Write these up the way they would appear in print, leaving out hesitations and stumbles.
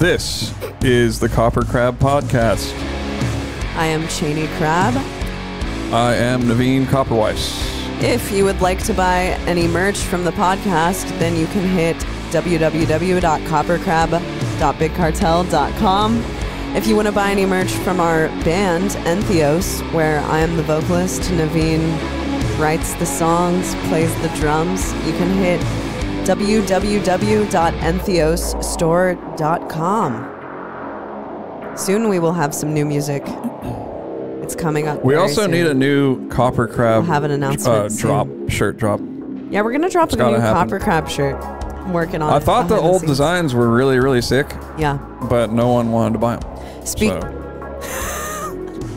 This is the KoperCrabb Podcast. I am Cheney Crab. I am Naveen Copperweiss. If you would like to buy any merch from the podcast, then you can hit www.KoperCrabb.bigcartel.com. If you want to buy any merch from our band, ENTHEOS, where I am the vocalist, Naveen writes the songs, plays the drums, you can hit www.entheosstore.com. Soon we will have some new music. It's coming up. We also need a new KoperCrabb we'll have an announcement shirt drop. Yeah, we're going to drop a new KoperCrabb shirt. I'm working on it. I thought the old designs were really, really sick. Yeah. But no one wanted to buy them.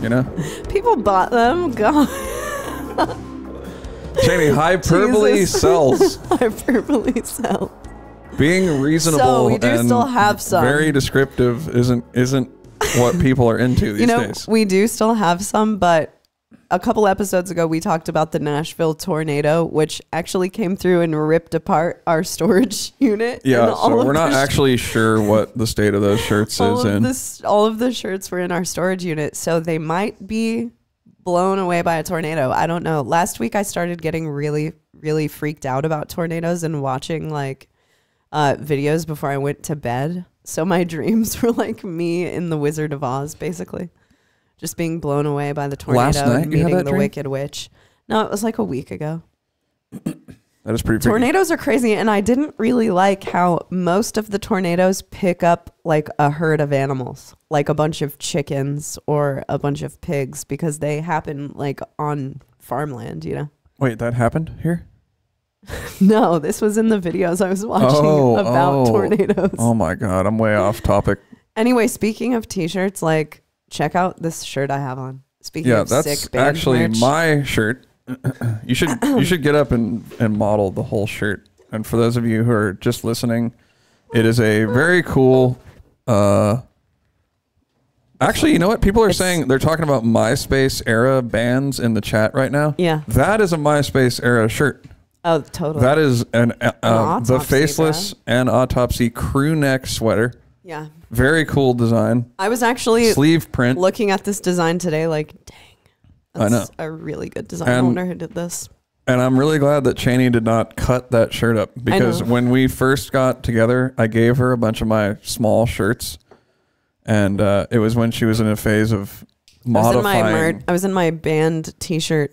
You know? People bought them. God. Cheney, hyperbole sells. Hyperbole sells. Being reasonable so we do and still have some. Very descriptive isn't what people are into these days. We do still have some, but a couple episodes ago we talked about the Nashville tornado, which actually came through and ripped apart our storage unit. Yeah, so we're not actually sure what the state of those shirts is. All of the shirts were in our storage unit, so they might be blown away by a tornado. I don't know. Last week I started getting really, really freaked out about tornadoes and watching videos before I went to bed. So my dreams were like me in The Wizard of Oz, basically. Just being blown away by the tornado. Last night and you had meeting that the dream? Wicked Witch. No, it was like a week ago. That is pretty freaky. Tornadoes are crazy, and I didn't really like how most of the tornadoes pick up like a herd of animals, like a bunch of chickens or a bunch of pigs, because they happen like on farmland, you know? Wait, that happened here? No, this was in the videos I was watching about tornadoes. Oh my God, I'm way off topic. Anyway, speaking of t-shirts, like check out this shirt I have on. Speaking of that's sick band actually merch. my shirt. You should get up and model the whole shirt. And for those of you who are just listening, it is a very cool. Actually, you know what? People are saying they're talking about MySpace era bands in the chat right now. Yeah, that is a MySpace era shirt. Oh, totally. That is the Faceless and Autopsy crew neck sweater. Yeah. Very cool design. I was actually sleeve print. Looking at this design today, like, dang. That's I know. a really good design. I wonder who did this. And I'm really glad that Cheney did not cut that shirt up, because when we first got together, I gave her a bunch of my small shirts, and it was when she was in a phase of modifying. I was in my band t-shirt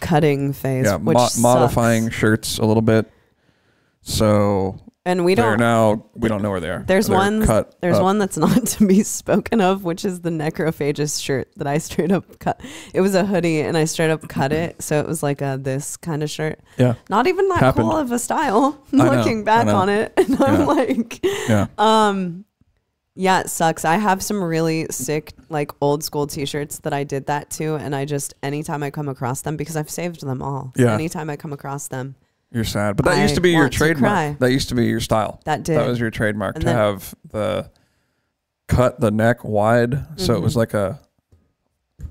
cutting phase, yeah, which modifying shirts a little bit. So and we don't know where they are. There's one that's not to be spoken of, which is the Necrophagist shirt that I straight up cut. It was a hoodie and I straight up cut it, so it was like this kind of shirt. Yeah, not even that cool of a style. Looking back on it, and I'm like, yeah, it sucks. I have some really sick, like, old school t-shirts that I did that to, and I just, anytime I come across them, because I've saved them all. Yeah. Anytime I come across them. You're sad. But that used to be your trademark. That used to be your style. That was your trademark, to have cut the neck wide. So it was like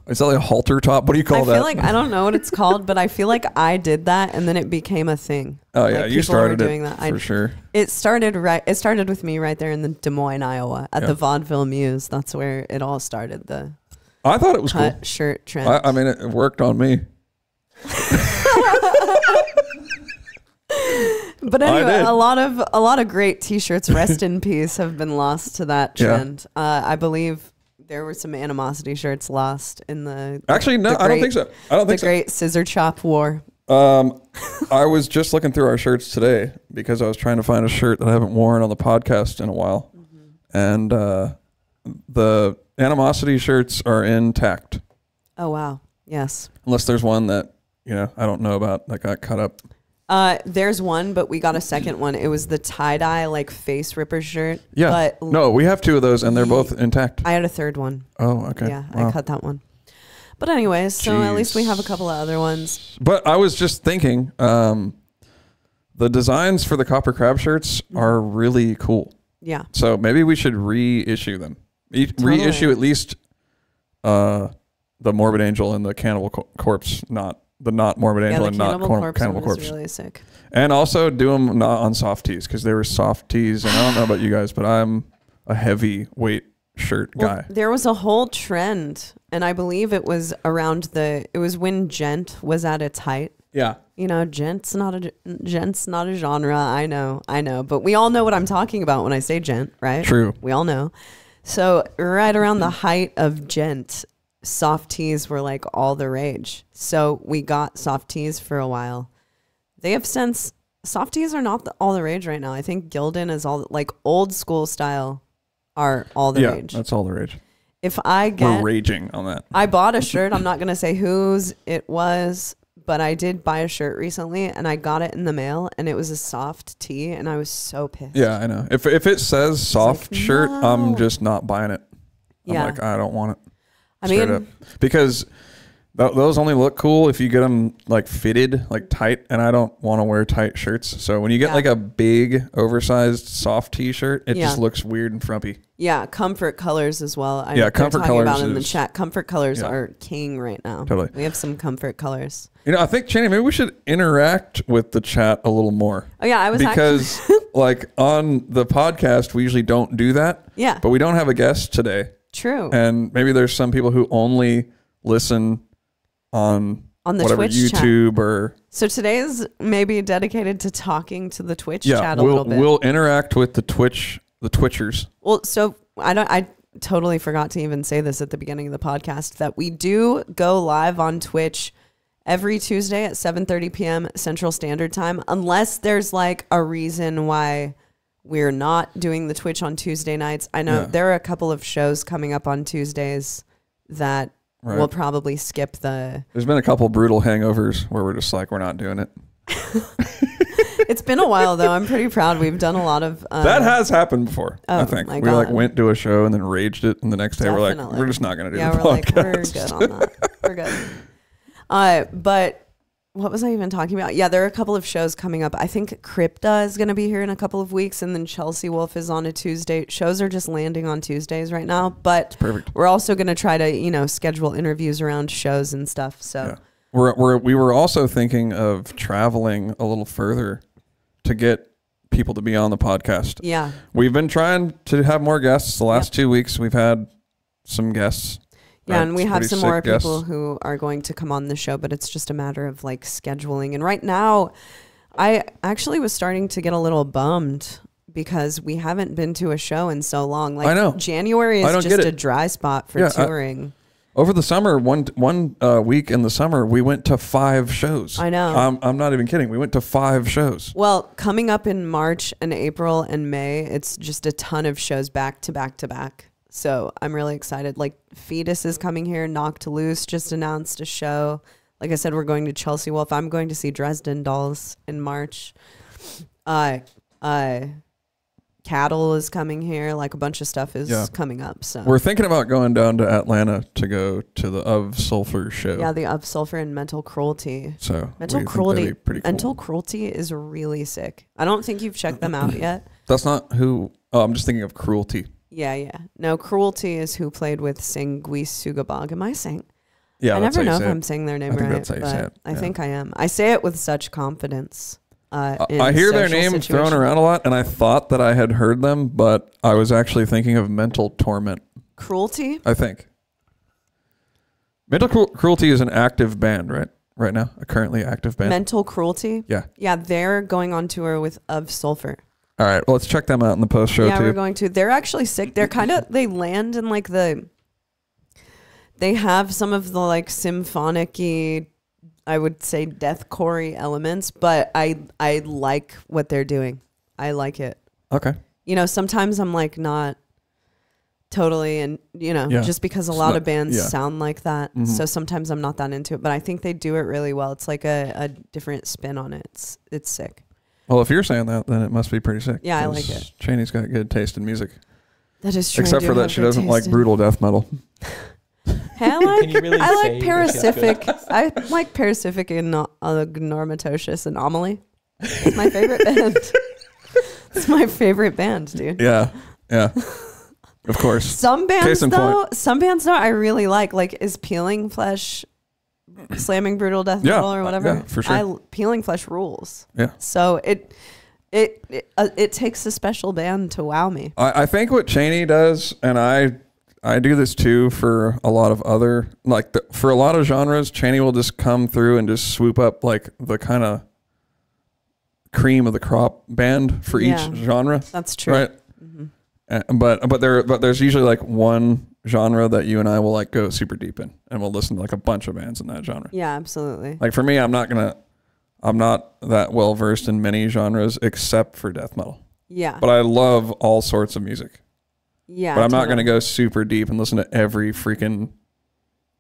is that like a halter top? What do you call that? I feel like, I don't know what it's called, but I feel like I did that and then it became a thing. Oh yeah, you started doing that for sure. It started with me right there in the Des Moines, Iowa, at the Vaudeville Muse. That's where it all started. I thought it was cool shirt trend. I mean, it worked on me. But anyway, a lot of great t-shirts, rest in peace, have been lost to that trend. I believe there were some Animosity shirts lost in the Actually, no, I don't think so. I don't think so. The Great Scissor Chop War. I was just looking through our shirts today because I was trying to find a shirt that I haven't worn on the podcast in a while. And the Animosity shirts are intact. Oh, wow. Yes. Unless there's one that, I don't know about that got cut up. There's one, but we got a second one. It was the tie-dye, like, face ripper shirt. Yeah. But no, we have two of those, and they're both intact. I had a third one. Oh, okay. Yeah, wow. I cut that one. But anyways, so at least we have a couple of other ones. But I was just thinking, the designs for the KoperCrabb shirts are really cool. Yeah. So maybe we should reissue them. Reissue at least the Morbid Angel and the Cannibal Corpse, not Morbid Angel and not Cannibal Corpse. Was really sick. And also do them not on soft tees, because they were soft tees, and I don't know about you guys, but I'm a heavy weight shirt guy. There was a whole trend, and I believe it was it was when gent was at its height. Yeah. You know, gent's not a genre. I know, but we all know what I'm talking about when I say gent, right? True. We all know. So right around the height of gent, soft tees were like all the rage. So we got soft tees for a while. They have since, soft tees are not all the rage right now. I think Gildan is all, like old school style are all the rage. Yeah, that's all the rage. If I get... We're raging on that. I bought a shirt. I'm not going to say whose it was, but I did buy a shirt recently, and I got it in the mail, and it was a soft tee, and I was so pissed. Yeah, I know. If it says soft shirt, no. I'm just not buying it. I'm like, I don't want it. I mean... up. Because... those only look cool if you get them like fitted, like tight, and I don't want to wear tight shirts. So when you get like a big, oversized, soft T-shirt, it just looks weird and frumpy. Yeah, comfort colors as well. I know comfort colors about in the chat. Comfort colors are king right now. Totally, we have some comfort colors. You know, I think Channing, maybe we should interact with the chat a little more. Oh yeah, I was because like on the podcast we usually don't do that. Yeah, but we don't have a guest today. True, and maybe there's some people who only listen on the whatever Twitch YouTube chat. Or so today is maybe dedicated to talking to the Twitch chat a little bit. We'll interact with the Twitchers. Well, so I totally forgot to even say this at the beginning of the podcast that we do go live on Twitch every Tuesday at 7:30 p.m. Central Standard Time, unless there's like a reason why we're not doing the Twitch on Tuesday nights. I know there are a couple of shows coming up on Tuesdays that we'll probably skip the... There's been a couple brutal hangovers where we're just like, we're not doing it. It's been a while, though. I'm pretty proud. We've done a lot of... that has happened before, I think. We like went to a show and then raged it, and the next day we're like, we're just not going to do the podcast. Yeah, we're good on that. We're good. But... what was I even talking about? Yeah, there are a couple of shows coming up. I think Crypta is going to be here in a couple of weeks, and then Chelsea Wolf is on a Tuesday. Shows are just landing on Tuesdays right now, but we're also going to try to, schedule interviews around shows and stuff. So we were also thinking of traveling a little further to get people to be on the podcast. Yeah. We've been trying to have more guests. The last 2 weeks, we've had some guests. Yeah, and we have some more people who are going to come on the show, but it's just a matter of like scheduling. And right now, I actually was starting to get a little bummed because we haven't been to a show in so long. Like, I know. January is just a dry spot for touring. Over the summer, one week in the summer, we went to 5 shows. I know. I'm not even kidding. We went to 5 shows. Well, coming up in March and April and May, it's just a ton of shows back to back to back. So I'm really excited. Like Fetus is coming here. Knocked Loose just announced a show. Like I said, we're going to Chelsea Wolf. I'm going to see Dresden Dolls in March. Cattle is coming here. Like a bunch of stuff is coming up. So we're thinking about going down to Atlanta to go to the Of Sulfur show. Yeah, the Of Sulfur and Mental Cruelty. So Mental Cruelty. Pretty cool. Mental Cruelty is really sick. I don't think you've checked them out yet. That's not who. Oh, I'm just thinking of Cruelty. Yeah. No, Cruelty is who played with Singui Sugabog. Am I saying? Yeah, I never know if I'm saying their name right, but I think I am. I say it with such confidence. I hear their name thrown around a lot, and I thought that I had heard them, but I was actually thinking of Mental Torment. Cruelty? I think. Mental Cruelty is an active band, right? Right now, a currently active band. Mental Cruelty? Yeah. Yeah, they're going on tour with Of Sulfur. All right, well, let's check them out in the post show too. Yeah, we're going to. They're actually sick. They're they land in like they have some of the like symphonic-y, I would say deathcore-y elements, but I like what they're doing. I like it. Okay. Sometimes I'm like not totally, and just because a lot of bands sound like that, so sometimes I'm not that into it, but I think they do it really well. It's like a different spin on it. It's sick. Well, if you're saying that, then it must be pretty sick. Yeah, I like it. Chaney's got good taste in music. That is true. Except for that she doesn't like brutal death metal. Hey, I like Paracific. I like Paracific and Normatocious Anomaly. It's my favorite band. It's my favorite band, dude. Yeah. Of course. Some bands though, I really like. Like, is Peeling Flesh slamming brutal death metal or whatever? Yeah, for sure. Peeling Flesh rules. Yeah. So It takes a special band to wow me. I think what Cheney does, and I do this too for a lot of other, like for a lot of genres, Cheney will just come through and just swoop up like the kind of cream of the crop band for each genre. That's true. Right. Mm-hmm. But there's usually like one genre that you and I will like go super deep in, and we'll listen to like a bunch of bands in that genre. Yeah, absolutely. Like for me, I'm not that well versed in many genres except for death metal. Yeah. But I love all sorts of music. Yeah. But I'm not going to go super deep and listen to every freaking,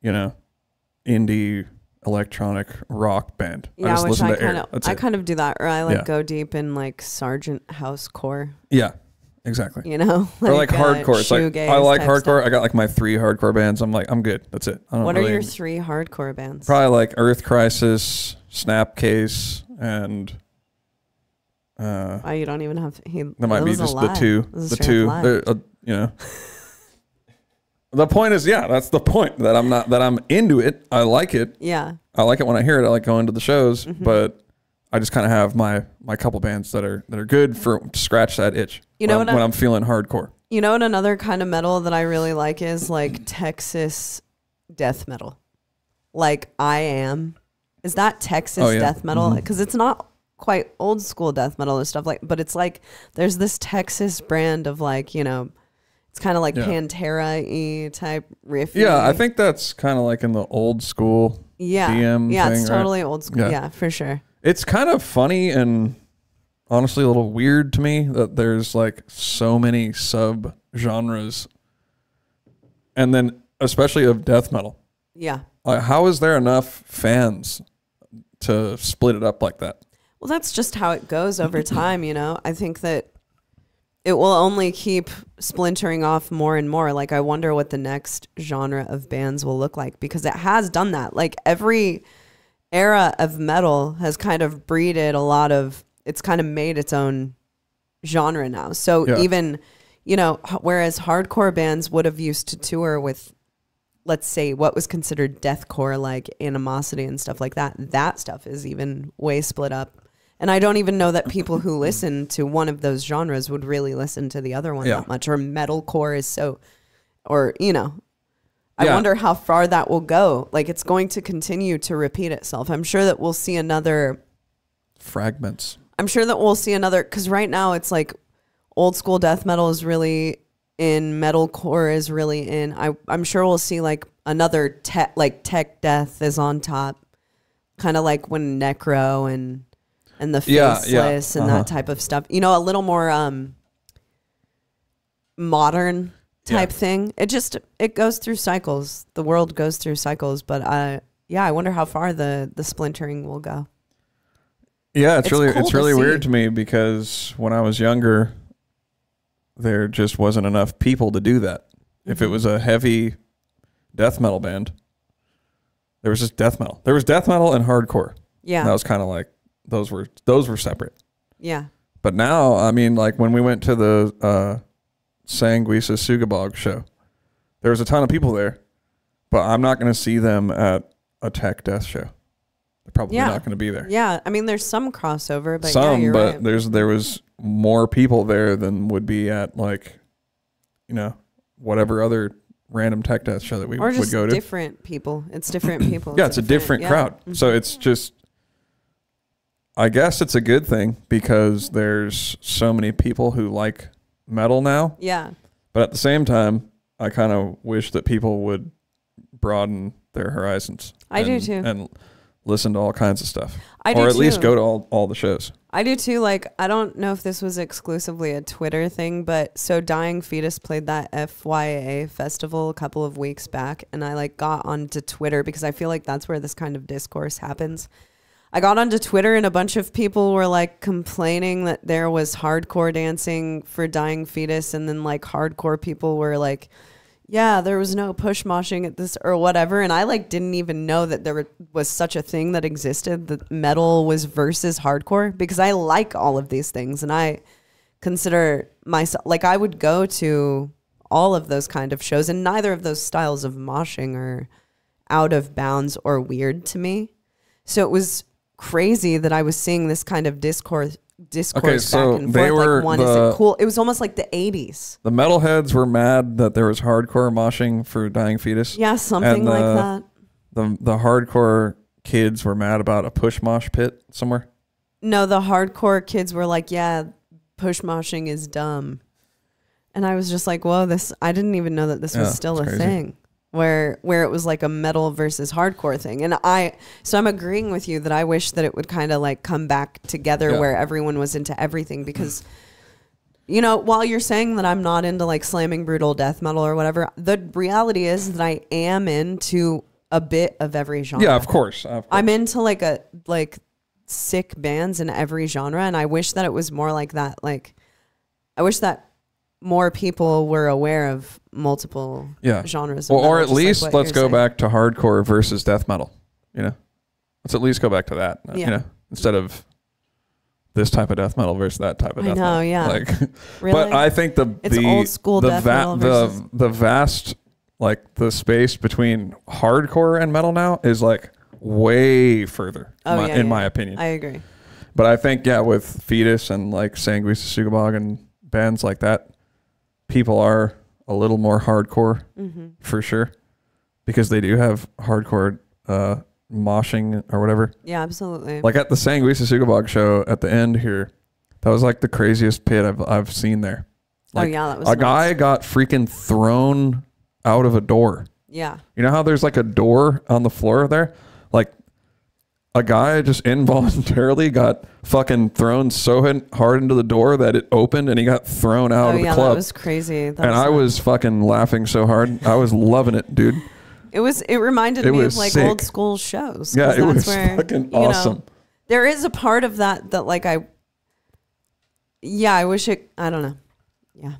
indie electronic rock band. Yeah, I just listen to I kind of do that, or I go deep in like Sargent housecore. Yeah, exactly. Or like hardcore. It's like I like hardcore. Stuff. I got like my 3 hardcore bands. I'm like, I'm good. That's it. What are your 3 hardcore bands? Probably like Earth Crisis, Snapcase, and you don't even have. That might be just the two. The two. The point is, that's the point, that I'm into it. I like it. Yeah. I like it when I hear it. I like going to the shows, but I just kind of have my couple bands that are good for to scratch that itch. When I'm feeling hardcore. You know what another kind of metal that I really like is like Texas death metal. Like I Am. Is that Texas death metal? Because it's not quite old school death metal and stuff but it's like there's this Texas brand of like, it's kind of like Pantera-y type riff. Yeah, I think that's kind of like in the old school DM Yeah, thing, it's totally old school. Yeah, for sure. It's kind of funny and honestly a little weird to me that there's like so many sub-genres, and then especially of death metal. Yeah. How is there enough fans to split it up like that? Well, that's just how it goes over time, I think that it will only keep splintering off more and more. Like, I wonder what the next genre of bands will look like, because it has done that. Like, every era of metal has kind of breeded it's kind of made its own genre now. So even, whereas hardcore bands would have used to tour with, let's say, what was considered deathcore, like Animosity and stuff like that, that stuff is even way split up. And I don't even know that people who listen to one of those genres would really listen to the other one that much. Or metalcore is so, I wonder how far that will go. Like, it's going to continue to repeat itself. I'm sure that we'll see another fragments. I'm sure that we'll see another, because right now it's like old school death metal is really in, metalcore is really in. I'm sure we'll see like another tech death is on top, kind of like when Necro and the Faceless and that type of stuff. A little more modern type thing. It goes through cycles. The world goes through cycles, but I wonder how far the splintering will go. Yeah, it's really weird to me, because when I was younger, there just wasn't enough people to do that. Mm-hmm. If it was a heavy death metal band, there was just death metal. There was death metal and hardcore. Yeah. And that was kind of like, those were separate. Yeah. But now, I mean, like when we went to the Sanguisa Sugabog show, there was a ton of people there, but I'm not going to see them at a tech death show. They're probably not going to be there. Yeah. I mean, there's some crossover, but you're right. There was more people there than would be at like, whatever other random tech death show that we would go to. Or just different people. It's different people. Yeah, it's a different crowd. Mm-hmm. So it's just, I guess it's a good thing, because there's so many people who like metal now. Yeah. But at the same time, I kind of wish that people would broaden their horizons. I do too. And listen to all kinds of stuff. Or at least go to all the shows. I do too. Like, I don't know if this was exclusively a Twitter thing, but so Dying Fetus played that FYA festival a couple of weeks back, and I like got onto Twitter because I feel like that's where this kind of discourse happens. I got onto Twitter and a bunch of people were like complaining that there was hardcore dancing for Dying Fetus, and then like hardcore people were like, yeah, there was no push moshing at this or whatever. And I like didn't even know that there was such a thing that existed, that metal was versus hardcore, because I like all of these things. And I consider myself, like, I would go to all of those kind of shows, and neither of those styles of moshing are out of bounds or weird to me. So it was crazy that I was seeing this kind of discourse discourse back and forth. Like, one isn't cool. It was almost like the 80s. The metalheads were mad that there was hardcore moshing for dying fetus. Yeah, something like that. The hardcore kids were mad about a push mosh pit somewhere. No, the hardcore kids were like, yeah, push moshing is dumb. And I was just like, whoa, I didn't even know that this was still a thing. Where it was like a metal versus hardcore thing. And so I'm agreeing with you that I wish that it would kind of like come back together where everyone was into everything, because, you know, while you're saying that I'm not into like slamming brutal death metal or whatever, the reality is that I am into a bit of every genre. Yeah, of course. I'm into like sick bands in every genre. And I wish that it was more like that. Like, I wish that more people were aware of multiple genres. Well, or at least let's go back to hardcore versus death metal. You know, let's at least go back to that. You know, instead of this type of death metal versus that type of death metal. Yeah. Like, really? But I think the old school death metal versus the vast, like, the space between hardcore and metal now is like way further. In my opinion, I agree. But I think with Fetus and like Sanguis Sugabog and bands like that, people are a little more hardcore for sure, because they do have hardcore moshing or whatever. Yeah, absolutely. Like at the Sanguisa Sugabog show at the end here, that was like the craziest pit I've seen there. Like, that was a guy got freaking thrown out of a door. Yeah. You know how there's like a door on the floor there? Like, a guy just involuntarily got fucking thrown so hard into the door that it opened and he got thrown out of the club. That was crazy. I was fucking laughing so hard. I was loving it, dude. It reminded me of like old school shows. Yeah, it was fucking awesome. Know, there is a part of that like I wish I don't know. Yeah.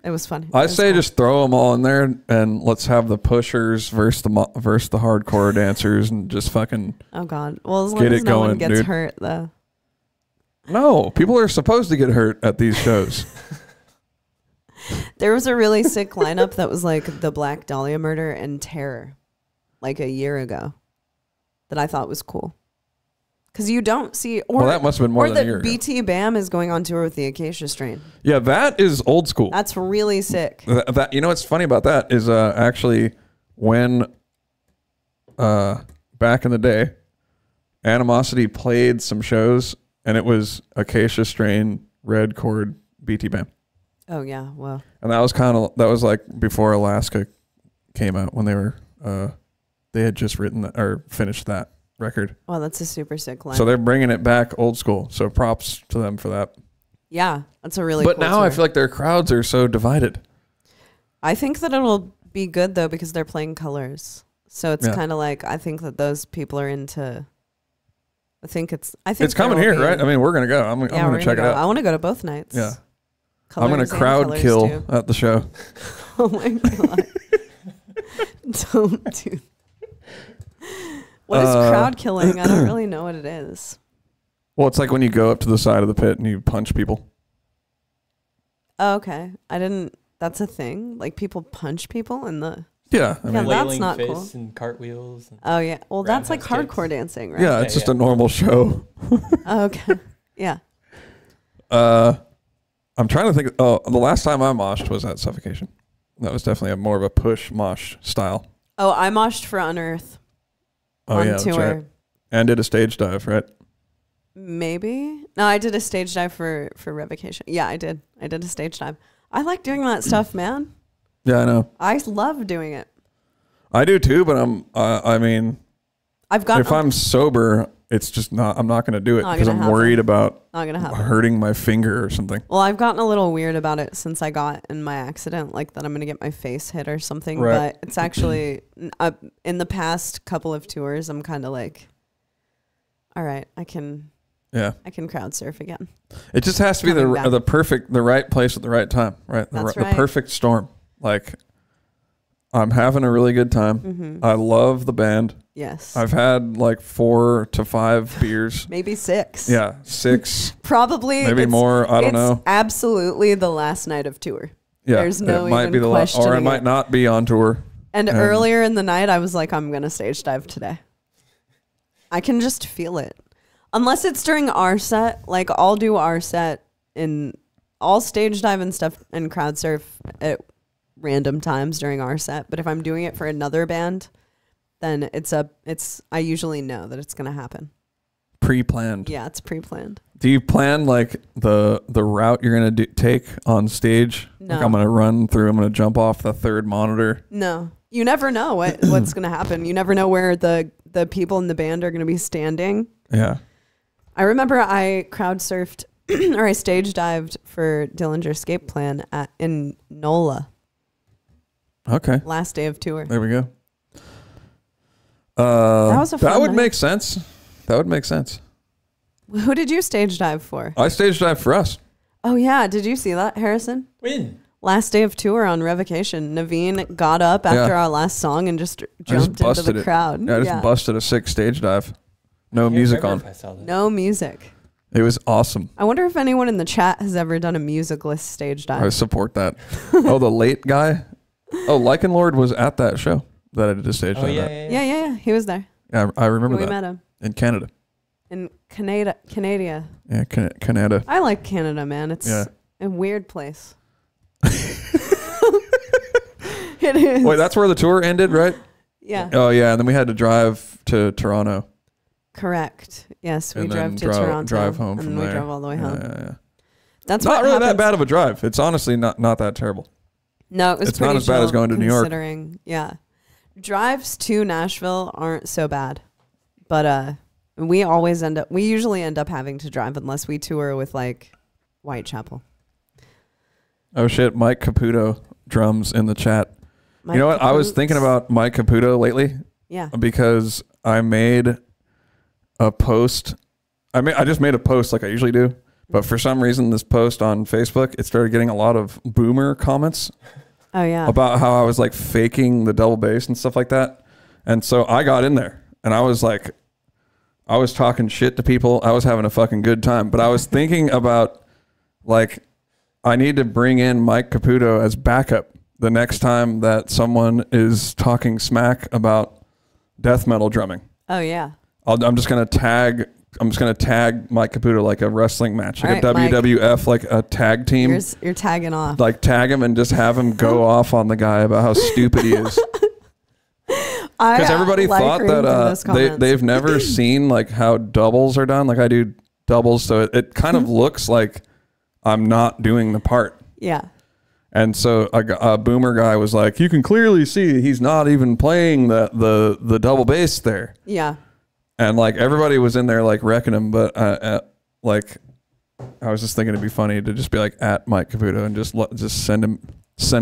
It was fun. I say cool. Just throw them all in there and let's have the pushers versus the hardcore dancers and just fucking. Oh God! Well, as long as no one gets hurt, though. No, people are supposed to get hurt at these shows. There was a really sick lineup that was like the Black Dahlia Murder and Terror, like a year ago, that I thought was cool. Because you don't see, or that must have been more than a year ago. BT Bam is going on tour with the Acacia Strain. Yeah, that is old school. That's really sick. You know what's funny about that is actually when back in the day, Animosity played some shows and it was Acacia Strain, Red Chord, BT Bam. Oh yeah, well. And that was like before Alaska came out, when they had just written or finished that record. Well, that's a super sick line. So they're bringing it back old school. So props to them for that. Yeah, that's a really But cool now tour. I feel like their crowds are so divided. I think that it'll be good though, because they're playing colors. So it's kind of like, I think that those people are into. I think it's coming here, right? I mean, we're gonna go. I'm gonna check it out. I want to go to both nights. Yeah, colors, I'm gonna crowd kill at the show. Oh my God! Don't do. What is crowd killing? I don't really know what it is. Well, it's like when you go up to the side of the pit and you punch people. Oh, okay. I didn't. That's a thing. Like people punch people in the. Yeah, I mean, that's not cool. And cartwheels. And oh yeah, well that's like hardcore dancing, right? Yeah, it's just a normal show. Okay. Yeah. I'm trying to think. Oh, the last time I moshed was at Suffocation. That was definitely more of a push mosh style. Oh, I moshed for Unearth. Oh yeah, tour. That's right. And did a stage dive, right? Maybe. No, I did a stage dive for Revocation. Yeah, I did. I did a stage dive. I like doing that stuff, man. Yeah, I know. I love doing it. I do too, but I mean, if I'm sober, it's just not. I'm not going to do it because I'm worried about hurting my finger or something. Well, I've gotten a little weird about it since I got in my accident, like that I'm going to get my face hit or something. Right. But it's actually in the past couple of tours, I'm kind of like, all right, I can crowd surf again. It just has to be the right place at the right time, right? The perfect storm. Like, I'm having a really good time. Mm-hmm. I love the band. Yes. I've had like 4 to 5 beers. Maybe 6. Yeah, 6. Probably. Maybe more. I don't know. Absolutely the last night of tour. Yeah. There's no it might even be the last, or I might not be on tour. And earlier in the night, I was like, I'm going to stage dive today. I can just feel it. Unless it's during our set, like I'll do our set in all stage dive and stuff and crowd surf at random times during our set. But if I'm doing it for another band, then I usually know that it's going to happen. Pre-planned. Yeah, it's pre-planned. Do you plan like the route you're going to take on stage? No. Like I'm going to run through, I'm going to jump off the third monitor. No. You never know what's going to happen. You never know where the people in the band are going to be standing. Yeah. I remember I crowd surfed or I stage dived for Dillinger Escape Plan in NOLA. Okay. Last day of tour. There we go. That was a fun That would night. make sense. That would make sense. Who did you stage dive for? I stage dive for us. Oh, yeah. Did you see that, Harrison? When? Last day of tour on Revocation. Naveen got up after our last song and just jumped into the crowd. Yeah, I just busted a sick stage dive. No music on. No music. It was awesome. I wonder if anyone in the chat has ever done a musicless stage dive. I support that. Oh, the late guy? Oh, Lycan Lord was at that show that I did a stage dive at. Yeah. He was there. Yeah, I remember that. We met him. In Canada. In Canada. Yeah, Canada. I like Canada, man. It's a weird place. It is. Wait, that's where the tour ended, right? Yeah. Oh, yeah. And then we had to drive to Toronto. Correct. Yes, we And drove then to Toronto. drive home and from we there. drove all the way home. Yeah. That's not what really happens. that bad of a drive. It's honestly not that terrible. No, it was It's pretty not as bad as chill going to New York. considering, yeah. Drives to Nashville aren't so bad. But we usually end up having to drive unless we tour with like Whitechapel. Oh shit, Mike Caputo drums in the chat. Mike you know what? I was Caputo. thinking about Mike Caputo lately. Yeah. Because I made a post. I just made a post like I usually do. But for some reason, this post on Facebook, it started getting a lot of boomer comments. Oh, yeah. About how I was like faking the double bass and stuff like that. And so I got in there and I was talking shit to people. I was having a fucking good time. But I was thinking about like, I need to bring in Mike Caputo as backup the next time that someone is talking smack about death metal drumming. Oh, yeah. I'm just going to tag Mike Caputo like a wrestling match, like All right, a WWF, like a tag team. You're tagging off. Like tag him and just have him go off on the guy about how stupid he is. Because everybody thought that they've never seen like how doubles are done. Like I do doubles, so it kind of looks like I'm not doing the part. Yeah. And so a boomer guy was like, you can clearly see he's not even playing the double bass there. Yeah. And like everybody was in there like wrecking him, but like I was just thinking it'd be funny to just be like at Mike Caputo and just send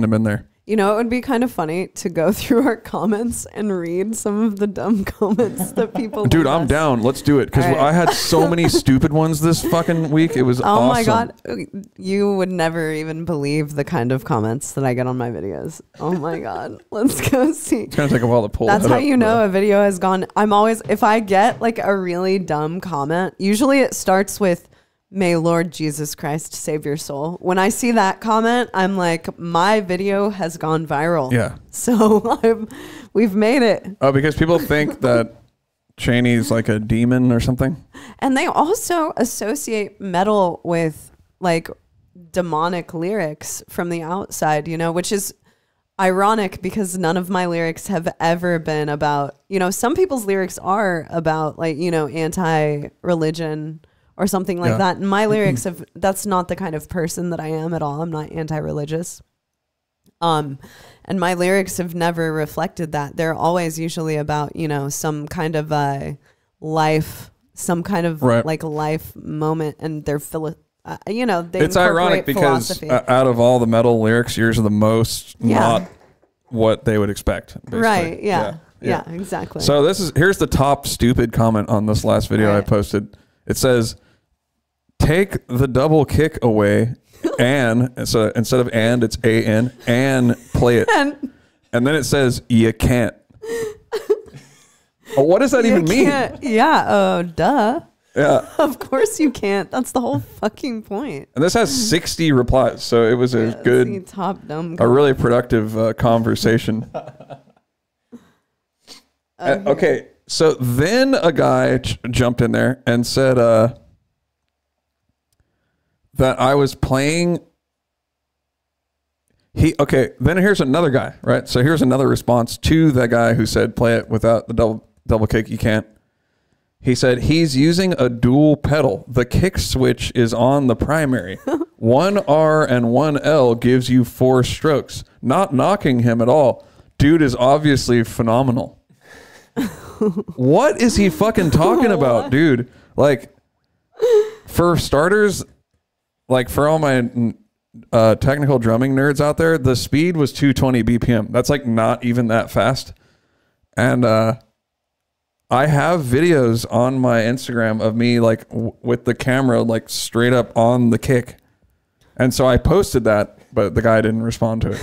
him in there. You know, it would be kind of funny to go through our comments and read some of the dumb comments that people Dude, leave I'm us. down. Let's do it. Because All right. I had so many stupid ones this fucking week. It was awesome. Oh my God. You would never even believe the kind of comments that I get on my videos. Oh my God. Let's go see. It's going to take a while to pull That's that how up, you know bro. a video has gone. If I get like a really dumb comment, usually it starts with, "May Lord Jesus Christ save your soul." When I see that comment, I'm like, my video has gone viral. Yeah. So we've made it. Oh, because people think that Cheney's like a demon or something? And they also associate metal with like demonic lyrics from the outside, you know, which is ironic because none of my lyrics have ever been about, you know, some people's lyrics are about like, you know, anti-religion or something like that. And my lyrics that's not the kind of person that I am at all. I'm not anti-religious. And my lyrics have never reflected that. They're always usually about, you know, some kind of life, some kind of like life moment, and they're you know, they It's ironic because philosophy. out of all the metal lyrics, yours are the most not what they would expect. Basically. Right. Yeah, exactly. So here's the top stupid comment on this last video I posted. It says, "Take the double kick away, and so instead of and, it's A-N, and play it." And then it says, "You can't." Oh, what does that even mean? Yeah. Oh, duh. Yeah. Of course you can't. That's the whole fucking point. And this has 60 replies, so it was a good, top dumb. a really productive conversation. Okay, So then a guy jumped in there and said that I was playing. Then here's another guy, right? So here's another response to that guy who said play it without the double kick. You can't. He said he's using a dual pedal. The kick switch is on the primary. One R and one L gives you 4 strokes. Not knocking him at all. Dude is obviously phenomenal. What is he fucking talking about, dude? Like, for starters, like for all my technical drumming nerds out there, the speed was 220 BPM. That's like not even that fast. And I have videos on my Instagram of me like with the camera like straight up on the kick. And so I posted that, but the guy didn't respond to it.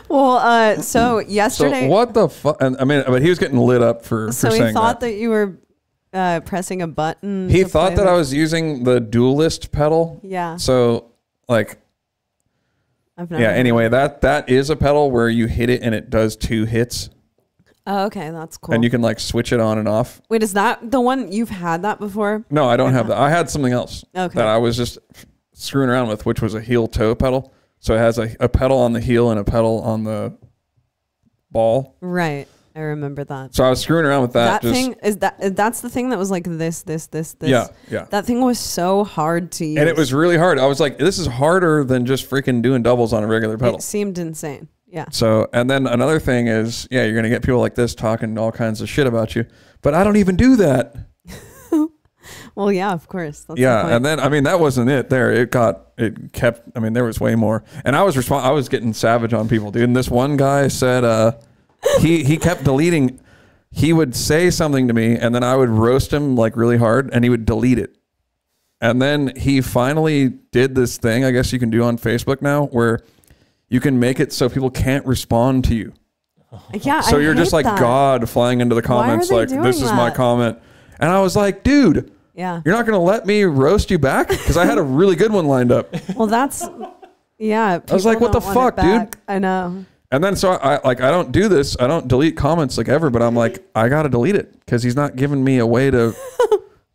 Well, so yesterday. So what the fuck? I mean, but he was getting lit up for saying that. So he thought that you were pressing a button. He thought that I was using the dualist pedal. Yeah. So like, anyway, that is a pedal where you hit it and it does 2 hits. Oh, okay, that's cool. And you can like switch it on and off. Wait, is that the one you've had that before? No, I don't have that. I had something else that I was just screwing around with, which was a heel toe pedal. So it has a pedal on the heel and a pedal on the ball. Right. I remember that. So I was screwing around with that. That's the thing that was like this. Yeah. That thing was so hard to use. And it was really hard. I was like, this is harder than just freaking doing doubles on a regular pedal. It seemed insane. Yeah. So, and then another thing is, you're going to get people like this talking all kinds of shit about you, but I don't even do that. Well, yeah, of course. That's and then, I mean, that wasn't it there. It kept, I mean, there was way more. And I was getting savage on people, dude. And this one guy said, he kept deleting. He would say something to me and then I would roast him like really hard and he would delete it. And then he finally did this thing, I guess you can do on Facebook now, where you can make it so people can't respond to you. Yeah. So you're just like God flying into the comments like, this is my comment. And I was like, dude, you're not going to let me roast you back? Because I had a really good one lined up. Well, that's, I was like, what the fuck, dude? I know. And then so I don't do this. I don't delete comments like ever, but I'm like, I got to delete it because he's not giving me a way to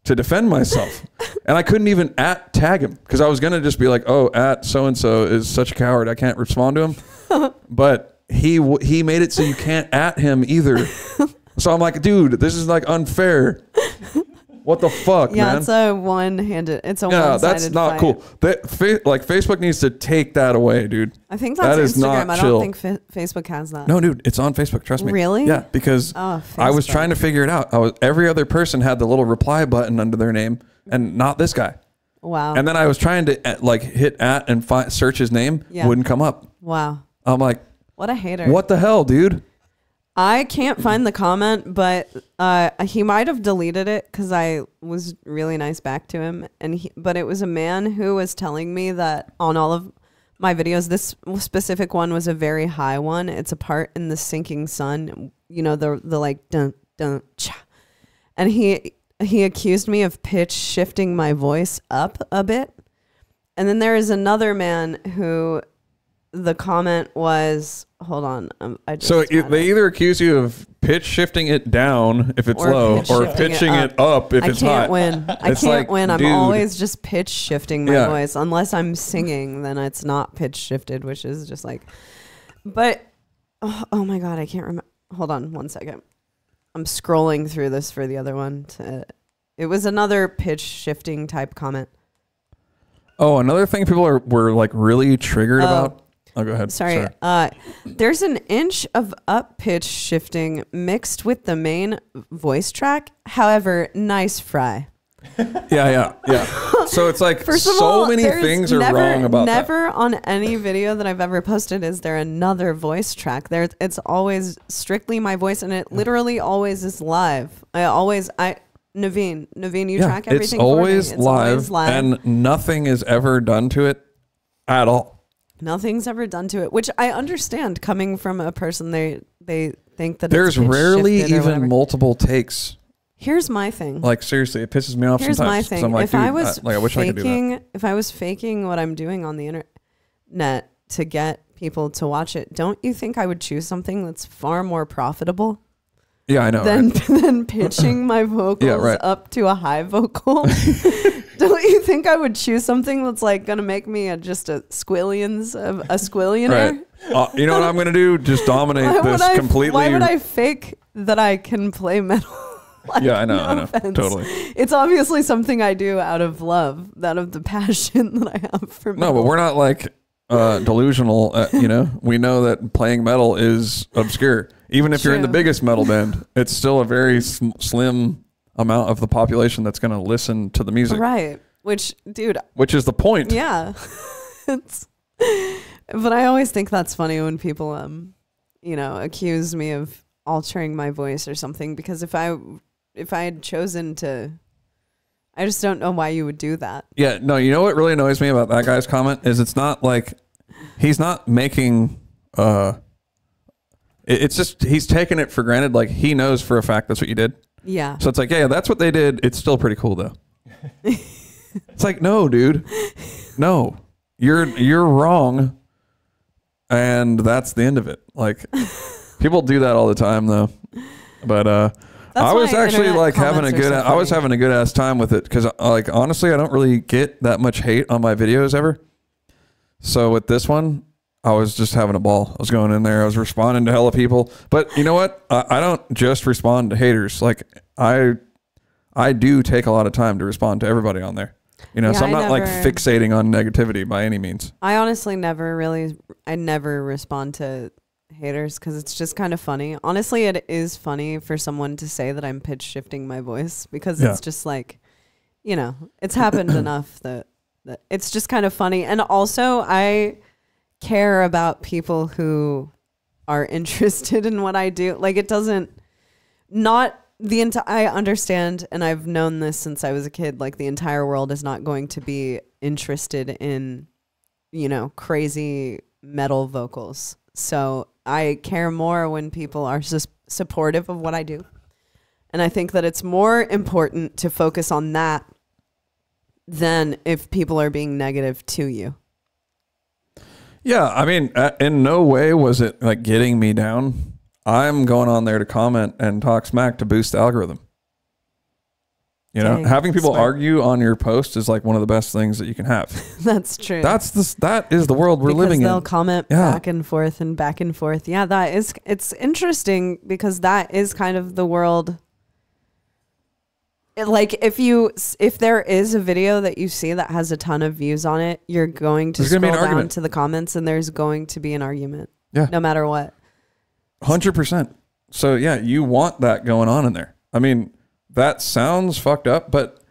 defend myself. And I couldn't even tag him because I was going to just be like, oh, @so-and-so is such a coward. I can't respond to him. But he made it so you can't him either. So I'm like, dude, this is like unfair. What the fuck, man? Yeah, it's a one-sided that's not fight. cool. Like Facebook needs to take that away, dude. I think that's Instagram. I don't think Facebook has that. No, dude, it's on Facebook. Trust me. Really? Yeah, because I was trying to figure it out. Every other person had the little reply button under their name, and not this guy. Wow. And then I was trying to like hit and search his name. Yeah. Wouldn't come up. Wow. I'm like, what a hater. What the hell, dude? I can't find the comment, but he might have deleted it because I was really nice back to him. But it was a man who was telling me that on all of my videos, this specific one was a very high one. It's a part in the sinking sun, you know, the like dun dun cha, and he accused me of pitch shifting my voice up a bit. And then there is another man who the comment was, hold on. They either accuse you of pitch shifting it down if it's low or pitching it up if it's high. I can't win. I'm always just pitch shifting my voice. Unless I'm singing, then it's not pitch shifted, which is just like, but oh my God, I can't remember. Hold on 1 second. I'm scrolling through this for the other one. It was another pitch shifting type comment. Oh, another thing people were like really triggered about. Oh, go ahead. Sorry. There's an inch of up pitch shifting mixed with the main voice track. However, nice fry. Yeah. So it's like many things are wrong about that. Never on any video that I've ever posted is there another voice track. It's always strictly my voice, and it literally always is live. Naveen, you track everything. It's always live, and nothing is ever done to it at all. Nothing's ever done to it, which I understand coming from a person they think that there's rarely even multiple takes. Here's my thing. Like seriously, it pisses me off sometimes. Here's my thing. I'm like, if I was faking what I'm doing on the internet to get people to watch it, don't you think I would choose something that's far more profitable? Yeah, I know. Than pitching my vocals up to a high vocal. Don't you think I would choose something that's like going to make me just a squillionaire? Right. You know what I'm going to do? Just dominate this completely. Why would I fake that I can play metal? Like, yeah, I know. Totally. It's obviously something I do out of love, out of the passion that I have for metal. No, but we're not like delusional. We know that playing metal is obscure. Even if you're in the biggest metal band, it's still a very slim amount of the population that's going to listen to the music. Right. Which is the point. Yeah. But I always think that's funny when people, accuse me of altering my voice or something, because if I had chosen to, I just don't know why you would do that. Yeah. No, you know what really annoys me about that guy's comment is it's not like he's not making, it's just, he's taking it for granted. Like he knows for a fact that's what you did. Yeah. So it's like, yeah, that's what they did. It's still pretty cool though. It's like, no, dude, no, you're wrong. And that's the end of it. Like people do that all the time though. But, I was actually like having a good ass time with it. Cause like, honestly, I don't really get that much hate on my videos ever. So with this one, I was just having a ball. I was going in there. I was responding to hella people. But you know what? I don't just respond to haters. Like I do take a lot of time to respond to everybody on there. So I'm not like fixating on negativity by any means. I honestly never respond to haters because it's just kind of funny. Honestly, it is funny for someone to say that I'm pitch shifting my voice because it's just like, it's happened enough that it's just kind of funny. And also I care about people who are interested in what I do. Like I understand, and I've known this since I was a kid, like the entire world is not going to be interested in, crazy metal vocals. So I care more when people are just supportive of what I do. And I think that it's more important to focus on that than if people are being negative to you. Yeah, I mean, in no way was it like getting me down. I'm going on there to comment and talk smack to boost the algorithm. Having people argue on your post is like one of the best things that you can have. That's true. That is the world we're living in. They'll comment back and forth and back and forth. Yeah, it's interesting because that is kind of the world. Like if there is a video that you see that has a ton of views on it, you're going to scroll down to the comments and there's going to be an argument. Yeah. No matter what. 100%. So yeah, you want that going on in there. I mean, that sounds fucked up, but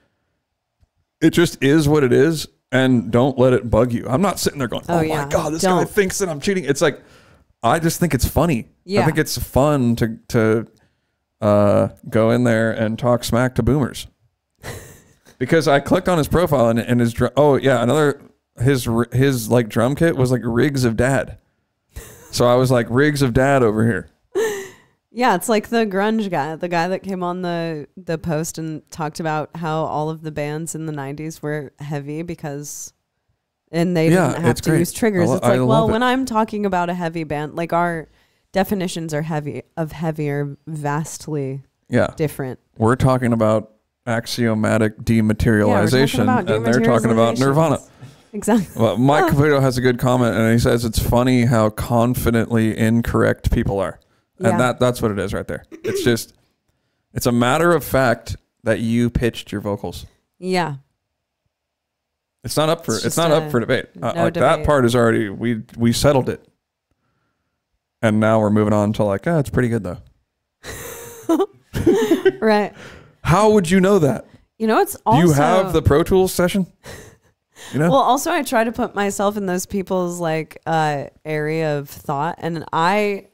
it just is what it is. And don't let it bug you. I'm not sitting there going, oh my God, this guy thinks that I'm cheating. It's like, I just think it's funny. Yeah. I think it's fun to go in there and talk smack to boomers. Because I clicked on his profile and his his like drum kit was like rigs of dad. So I was like, rigs of dad over here. Yeah, it's like the grunge guy, the guy that came on the post and talked about how all of the bands in the 90s were heavy and they didn't have to use triggers. It's like, well, when I'm talking about a heavy band, like our definitions are heavy are vastly different. We're talking about axiomatic dematerialization, and they're talking about Nirvana. Exactly. Well, Mike Caputo has a good comment, and he says it's funny how confidently incorrect people are. And that's what it is right there. It's just, it's a matter of fact that you pitched your vocals. Yeah. It's not up for debate. Debate. That part is already, we settled it. And now we're moving on to like, it's pretty good though. Right. How would you know that? It's also... Do you have the Pro Tools session? Well, also I try to put myself in those people's like area of thought, and I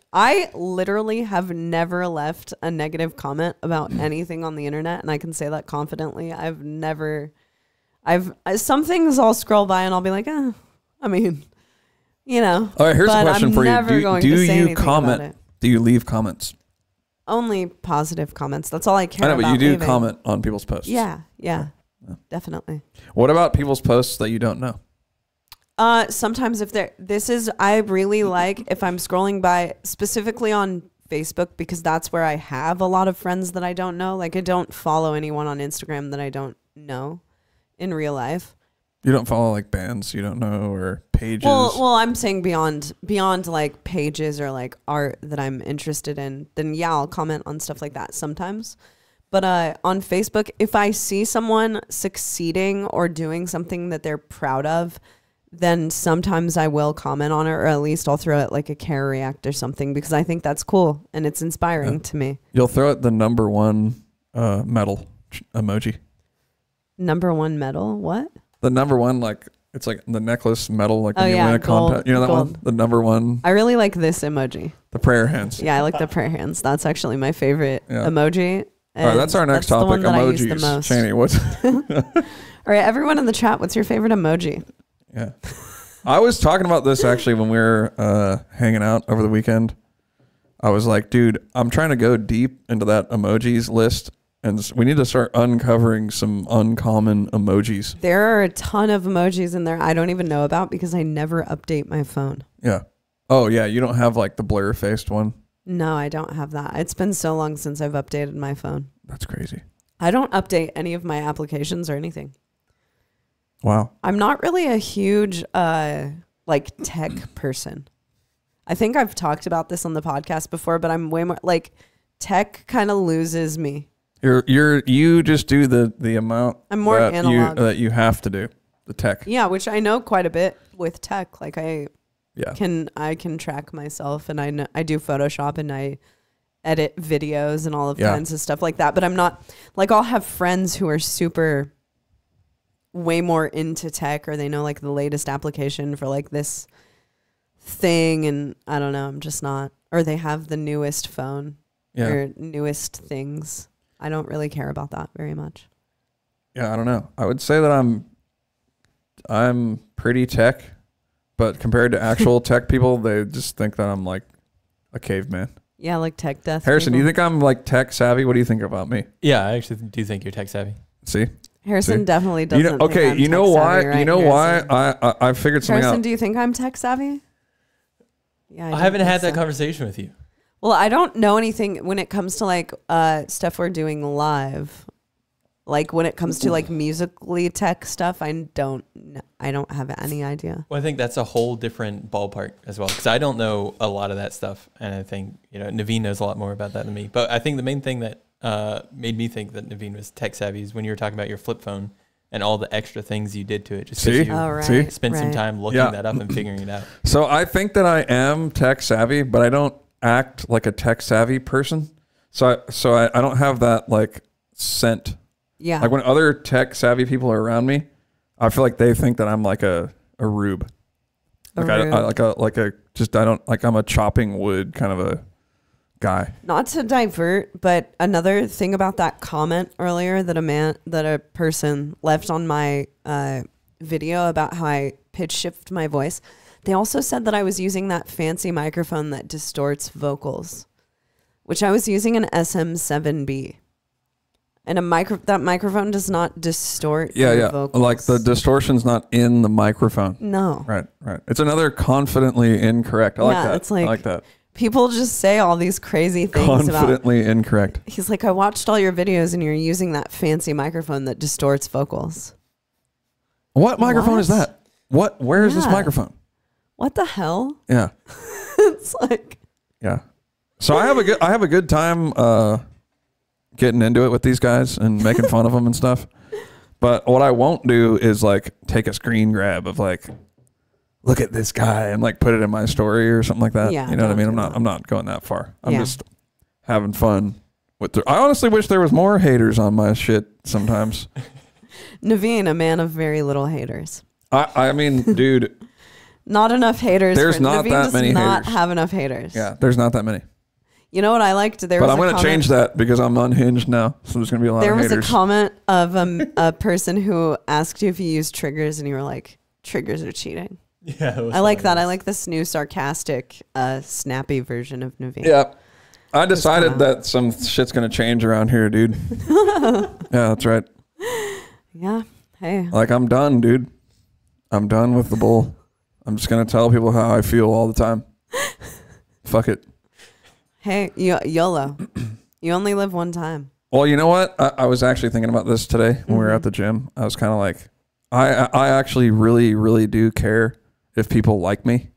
literally have never left a negative comment about anything on the internet, and I can say that confidently. Some things I'll scroll by and I'll be like, I mean, All right, here's a question for you. Do you comment? Do you leave comments? Only positive comments. That's all I care about. I know, but you do comment on people's posts. Yeah, definitely. What about people's posts that you don't know? Sometimes I really like if I'm scrolling by specifically on Facebook because that's where I have a lot of friends that I don't know. Like I don't follow anyone on Instagram that I don't know in real life. You don't follow like bands you don't know or pages? Well, I'm saying beyond like pages or like art that I'm interested in, then yeah, I'll comment on stuff like that sometimes. But on Facebook, if I see someone succeeding or doing something that they're proud of, then sometimes I will comment on it, or at least I'll throw it like a care react or something because I think that's cool and it's inspiring to me. You'll throw it the number one medal emoji. Number one medal? What? The number one, like, it's like the necklace medal, like when you win a gold, contest. You know that gold. one? The number one. I really like this emoji. The prayer hands. Yeah, I like the prayer hands. That's actually my favorite emoji. All right, that's our next topic, emojis. Cheney, what's... All right, everyone in the chat, what's your favorite emoji? Yeah. I was talking about this actually when we were hanging out over the weekend. I was like, dude, I'm trying to go deep into that emojis list. And we need to start uncovering some uncommon emojis. There are a ton of emojis in there I don't even know about because I never update my phone. Yeah. Oh, yeah. You don't have like the blur-faced one? No, I don't have that. It's been so long since I've updated my phone. That's crazy. I don't update any of my applications or anything. Wow. I'm not really a huge like tech person. I think I've talked about this on the podcast before, but I'm way more like tech kind of loses me. You just do the amount I'm more analog. that you have to do, the tech. Yeah, which I know quite a bit with tech. Like I Yeah. I can track myself, and I do Photoshop, and I edit videos and all of kinds of stuff like that. But I'm not like, I'll have friends who are super way more into tech, or they know like the latest application for like this thing, and I don't know, I'm just not, or they have the newest phone or newest things. I don't really care about that very much. Yeah, I don't know. I would say that I'm pretty tech, but compared to actual tech people, they just think that I'm like a caveman. Yeah, like tech death. Harrison, people. do you think I'm like tech savvy? What do you think about me? Yeah, I actually do think you're tech savvy. See? Harrison definitely doesn't. You know why? Right, you know Harrison? why? I figured something Harrison, out. do you think I'm tech savvy? Yeah, I haven't had that conversation with you. Well, I don't know anything when it comes to like stuff we're doing live. Like when it comes to like musically tech stuff, I don't have any idea. Well, I think that's a whole different ballpark as well, because I don't know a lot of that stuff, and I think Naveen knows a lot more about that than me. But I think the main thing that made me think that Naveen was tech savvy is when you were talking about your flip phone and all the extra things you did to it. Just because you spent some time looking that up and figuring it out. So I think that I am tech savvy, but I don't act like a tech savvy person. So I don't have that like scent. Yeah. Like when other tech savvy people are around me, I feel like they think that I'm like a rube. Like I'm a chopping wood kind of a guy. Not to divert, but another thing about that comment earlier that a person left on my video about how I pitch shift my voice. They also said that I was using that fancy microphone that distorts vocals, which I was using an SM7B. And that microphone does not distort your vocals. Like the distortion's not in the microphone. No. Right. It's another confidently incorrect. I like that. It's like, I like that. People just say all these crazy things confidently incorrect. He's like, I watched all your videos and you're using that fancy microphone that distorts vocals. What microphone is that? Where is this microphone? What the hell? Yeah. It's like. Yeah. So I have a good time getting into it with these guys and making fun of them and stuff. But what I won't do is like take a screen grab of like, look at this guy and like put it in my story or something like that. Yeah, you know what I mean? I'm not going that far. I'm just having fun with I honestly wish there was more haters on my shit sometimes. Naveen, a man of very little haters. I mean, dude. Not enough haters. There's not that many haters. Not have enough haters. Yeah, there's not that many. You know what I liked? But I'm going to change that because I'm unhinged now. So there's going to be a lot of haters. There was a comment of a person who asked you if you use triggers and you were like, triggers are cheating. Yeah, I like that. I like this new sarcastic, snappy version of Naveen. Yeah. I decided that some shit's going to change around here, dude. Yeah, that's right. Yeah. Hey. Like, I'm done, dude. I'm done with the bull. I'm just going to tell people how I feel all the time. Fuck it. Hey, YOLO. You only live one time. Well, you know what? I was actually thinking about this today when we were at the gym. I was kind of like, I actually really, really do care if people like me.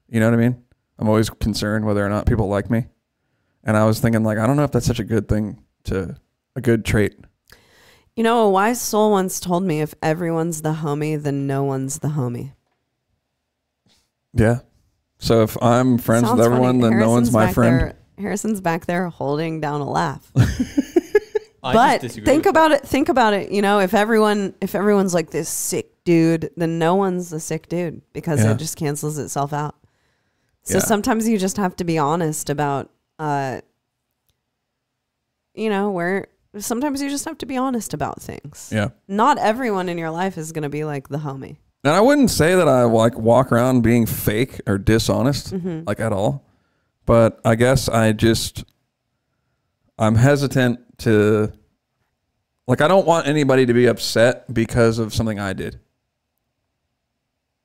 You know what I mean? I'm always concerned whether or not people like me. And I was thinking, like, I don't know if that's such a good thing a good trait. You know, a wise soul once told me, if everyone's the homie, then no one's the homie. Yeah. So if I'm friends with everyone, then no one's my friend. Harrison's back there holding down a laugh. But think about it. You know, if everyone's like this sick dude, then no one's the sick dude because it just cancels itself out. So sometimes you just have to be honest about, sometimes you just have to be honest about things. Yeah. Not everyone in your life is going to be like the homie. And I wouldn't say that I like walk around being fake or dishonest, like at all. But I guess I'm hesitant to, like, I don't want anybody to be upset because of something I did.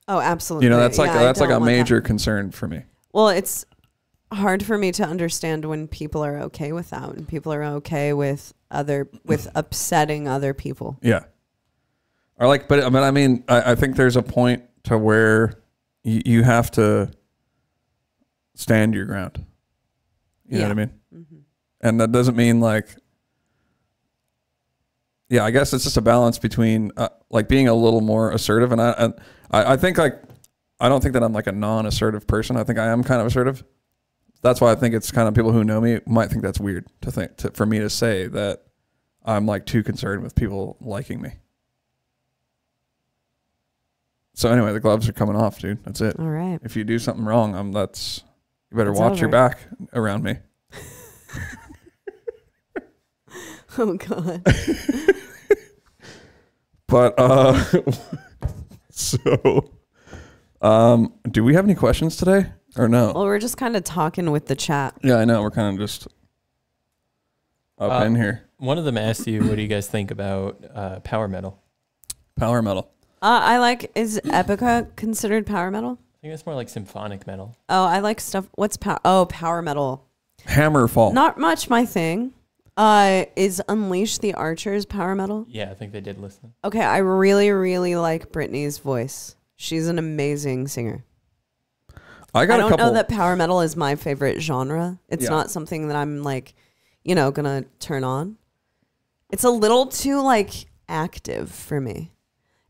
Oh, absolutely. You know, that's like a major concern for me. Well, it's hard for me to understand when people are okay with that, when people are okay with upsetting other people. Yeah. Or like, but I mean, I think there's a point to where you have to stand your ground. You know what I mean? Mm-hmm. And that doesn't mean like, I guess it's just a balance between like being a little more assertive. And I think like, I don't think that I'm like a non-assertive person. I think I am kind of assertive. That's why I think it's kind of people who know me might think that's weird for me to say that I'm like too concerned with people liking me. So anyway, the gloves are coming off, dude. That's it. All right. If you do something wrong, you better watch your back around me. Oh God. But so do we have any questions today or no? Well, we're just kind of talking with the chat. Yeah, I know. We're kind of just up in here. One of them asked you, what do you guys think about power metal? Power metal. Is Epica considered power metal? I think it's more like symphonic metal. Oh, I like stuff. What's power metal? Hammerfall. Not much my thing. Is Unleash the Archers power metal? Yeah, I think they did listen. Okay, I really, really like Britney's voice. She's an amazing singer. I don't know that power metal is my favorite genre. It's not something that I'm like, gonna turn on. It's a little too like active for me.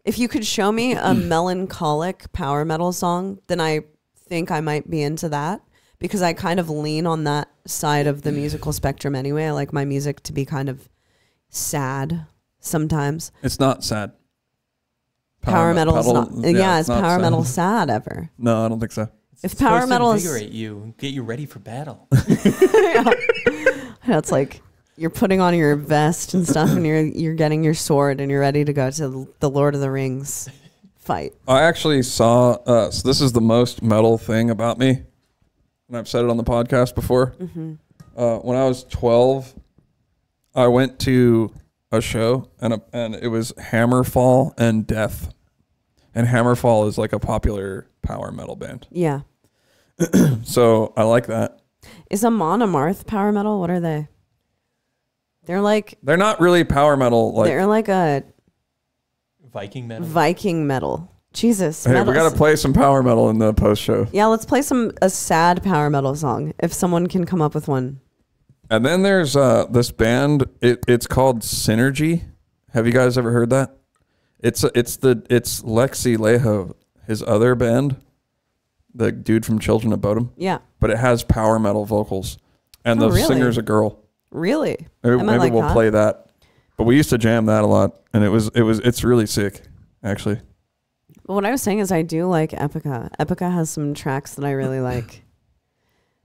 If you could show me a melancholic power metal song, then I think I might be into that because I kind of lean on that side of the musical spectrum anyway. I like my music to be kind of sad sometimes. It's not sad. Power metal is not. Yeah, is power metal sad ever? No, I don't think so. If power metal is invigorate you and get you ready for battle. It's like you're putting on your vest and stuff, and you're getting your sword, and you're ready to go to the Lord of the Rings fight. I actually saw. So this is the most metal thing about me, and I've said it on the podcast before. Mm-hmm. When I was 12, I went to a show, and it was Hammerfall and Death, and Hammerfall is like a popular power metal band. Yeah. So I like that. Is Amon Amarth power metal? What are they? They're not really power metal. They're like a Viking metal. Viking metal. Jesus. Hey, we got to play some power metal in the post show. Yeah, let's play a sad power metal song if someone can come up with one. And then there's this band. It's called Synergy. Have you guys ever heard that? It's Lexi Leho, his other band, the dude from Children of Bodom. Yeah. But it has power metal vocals, and the singer's a girl. Really? Maybe we'll play that. But we used to jam that a lot, and it's really sick, actually. Well, what I was saying is I do like Epica. Epica has some tracks that I really like.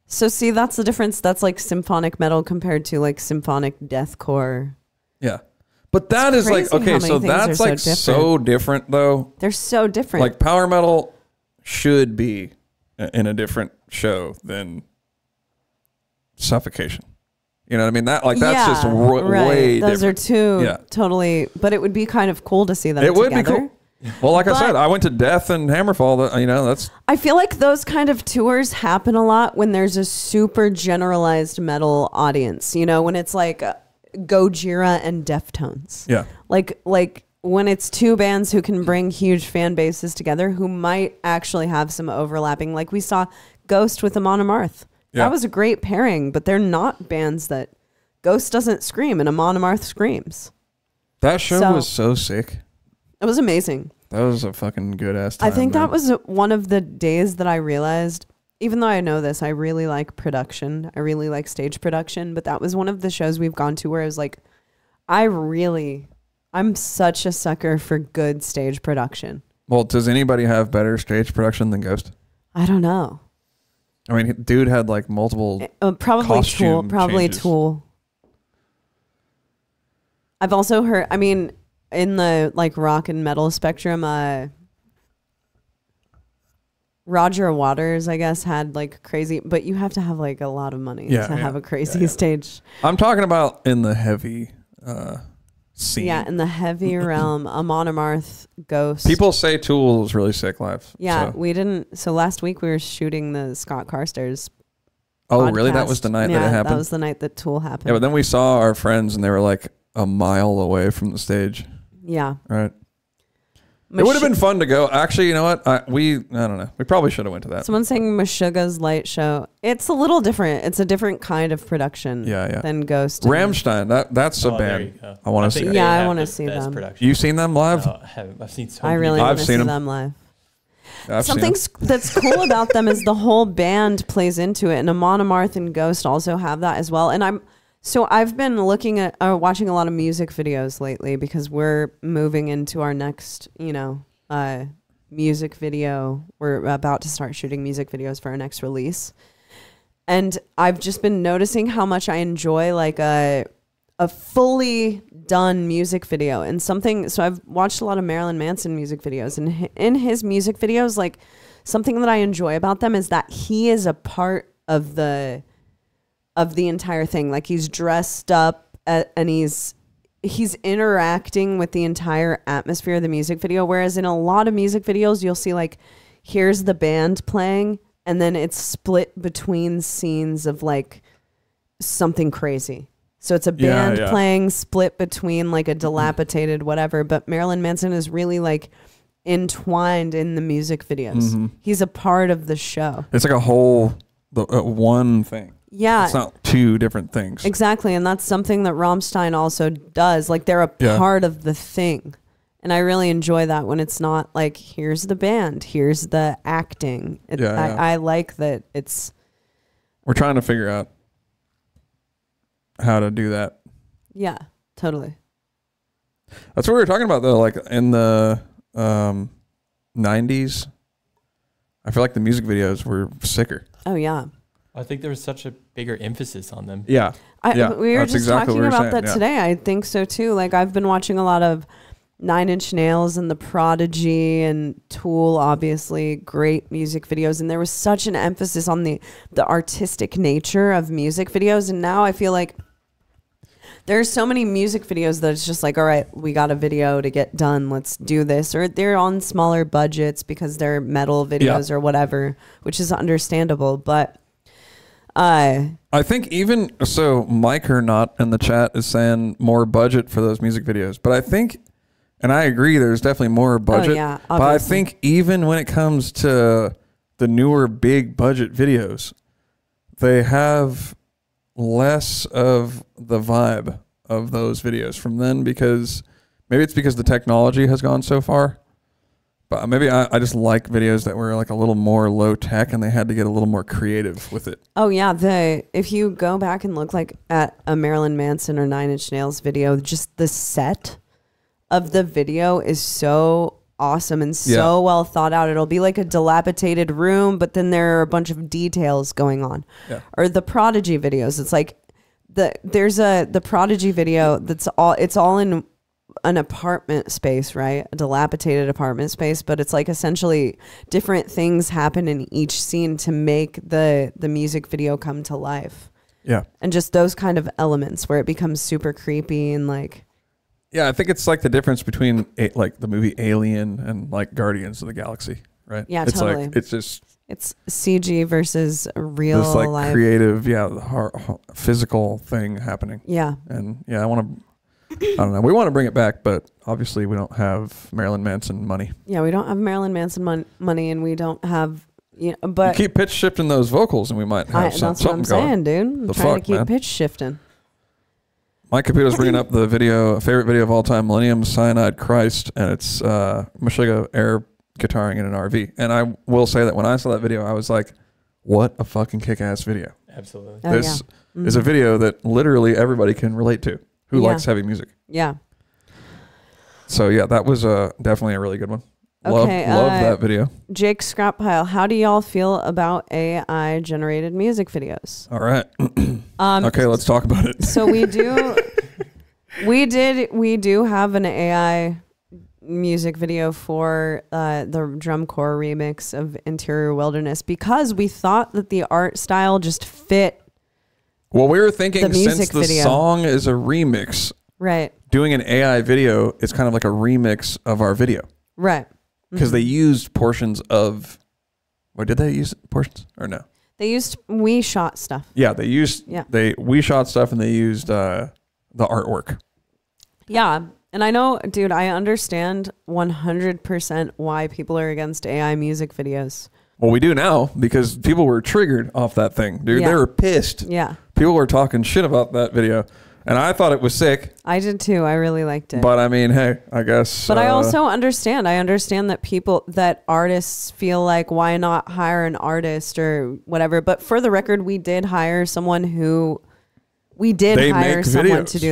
So see, that's the difference. That's like symphonic metal compared to like symphonic deathcore. Yeah. But that is like, okay, so that's like so different though. They're so different. Like power metal should be in a different show than Suffocation. You know what I mean? That's just way Those different. Are two totally, but it would be kind of cool to see them together. Would be cool. Well, like I said, I went to Death and Hammerfall. You know, that's. I feel like those kind of tours happen a lot when there's a super generalized metal audience. You know, when it's like Gojira and Deftones. Yeah. Like when it's two bands who can bring huge fan bases together who might actually have some overlapping. Like we saw Ghost with Amon Amarth. Yeah. That was a great pairing, but they're not bands that Ghost doesn't scream and Amon Amarth screams. That show was so sick. It was amazing. That was a fucking good ass time. I think that was one of the days that I realized, even though I know this, I really like production. I really like stage production, but that was one of the shows we've gone to where I was like, I'm such a sucker for good stage production. Well, does anybody have better stage production than Ghost? I don't know. I mean, dude had like multiple probably Tool. Changes. Tool. I've also heard, I mean, in the like rock and metal spectrum, Roger Waters, I guess, had like crazy, but you have to have like a lot of money to have a crazy stage. I'm talking about in the heavy scene. Yeah, in the heavy realm, Amon Amarth, Ghost. People say Tool was really sick live. Yeah, we didn't. So last week we were shooting the Scott Carstairs. Oh, podcast. Really? That was the night that it happened? That was the night that Tool happened. Yeah, but then we saw our friends and they were like a mile away from the stage. Yeah. Right. It would have been fun to go. Actually, you know what? I don't know. We probably should have went to that. Someone's saying Meshuggah's light show. It's a little different. It's a different kind of production than Ghost. Rammstein. That's a band I want to see. Yeah, I want to see them. Production. You've seen them live? No, I haven't. I've seen so I really want to see them live. Something that's cool about them is the whole band plays into it, and Amon Amarth and Ghost also have that as well. And I've been looking at watching a lot of music videos lately because we're moving into our next, music video. We're about to start shooting music videos for our next release. And I've just been noticing how much I enjoy like a fully done music video and something. So I've watched a lot of Marilyn Manson music videos, and in his music videos, like something that I enjoy about them is that he is a part of the entire thing. Like he's dressed up and he's interacting with the entire atmosphere of the music video. Whereas in a lot of music videos, you'll see like, here's the band playing and then it's split between scenes of like something crazy. So it's a band playing split between like a dilapidated whatever. But Marilyn Manson is really like entwined in the music videos. Mm-hmm. He's a part of the show. It's like a whole one thing. Yeah. It's not two different things. Exactly. And that's something that Rammstein also does. Like they're a part of the thing. And I really enjoy that when it's not like, here's the band, here's the acting. I like that it's... We're trying to figure out how to do that. Yeah, totally. That's what we were talking about though. Like in the 90s, I feel like the music videos were sicker. Oh, yeah. I think there was such a bigger emphasis on them. Yeah. We were just talking about that today. I think so too. Like I've been watching a lot of 9 Inch Nails and The Prodigy and Tool, obviously great music videos. And there was such an emphasis on the artistic nature of music videos. And now I feel like there's so many music videos that it's just like, all right, we got a video to get done. Let's do this. Or they're on smaller budgets because they're metal videos or whatever, which is understandable. But I think even so, Mike or not in the chat is saying more budget for those music videos. But I think, and I agree, there's definitely more budget. Oh, yeah, but I think even when it comes to the newer big budget videos, they have less of the vibe of those videos from then, because maybe it's because the technology has gone so far. But maybe I just like videos that were like a little more low tech and they had to get a little more creative with it. Oh yeah, if you go back and look like at a Marilyn Manson or 9 Inch Nails video, just the set of the video is so awesome and so well thought out. It'll be like a dilapidated room, but then there are a bunch of details going on. Yeah. Or the Prodigy videos, it's like the Prodigy video it's all in an apartment space, right? A dilapidated apartment space, but it's like essentially different things happen in each scene to make the music video come to life. Yeah. And just those kind of elements where it becomes super creepy and like Yeah, I think it's like the difference between like the movie Alien and like Guardians of the Galaxy, right? Yeah, it's totally. Like, it's just it's CG versus real this like life. creative, physical thing happening. Yeah. And yeah, I don't know. We want to bring it back, but obviously we don't have Marilyn Manson money. Yeah, we don't have Marilyn Manson money, and we don't have, but you keep pitch shifting those vocals, and we might have something that's what I'm saying, dude. I'm trying to keep pitch shifting. My computer's bringing up the favorite video of all time, Millennium Cyanide Christ, and it's Meshuggah air guitaring in an RV. And I will say that when I saw that video, I was like, what a fucking kick-ass video. Absolutely. This is a video that literally everybody can relate to who likes heavy music. Yeah. So yeah, that was definitely a really good one. Okay, love that video. Jake Scrappile, how do y'all feel about AI generated music videos? All right. Okay, let's talk about it. So we do have an AI music video for the drum corps remix of Interior Wilderness because we thought that the art style just fit. Well, we were thinking since the video. Song is a remix, right? Doing an AI video is kind of like a remix of our video, right? Because they used portions of, or did they use portions or no? We shot stuff. Yeah, we shot stuff and they used the artwork. Yeah, and I know, dude, I understand 100% why people are against AI music videos. Well, we do now because people were triggered off that thing, dude. Yeah. They were pissed. Yeah. People were talking shit about that video. And I thought it was sick. I did too. I really liked it. But I mean, hey, I guess. But I also understand. I understand that artists feel like, why not hire an artist or whatever. But for the record, we did hire someone to do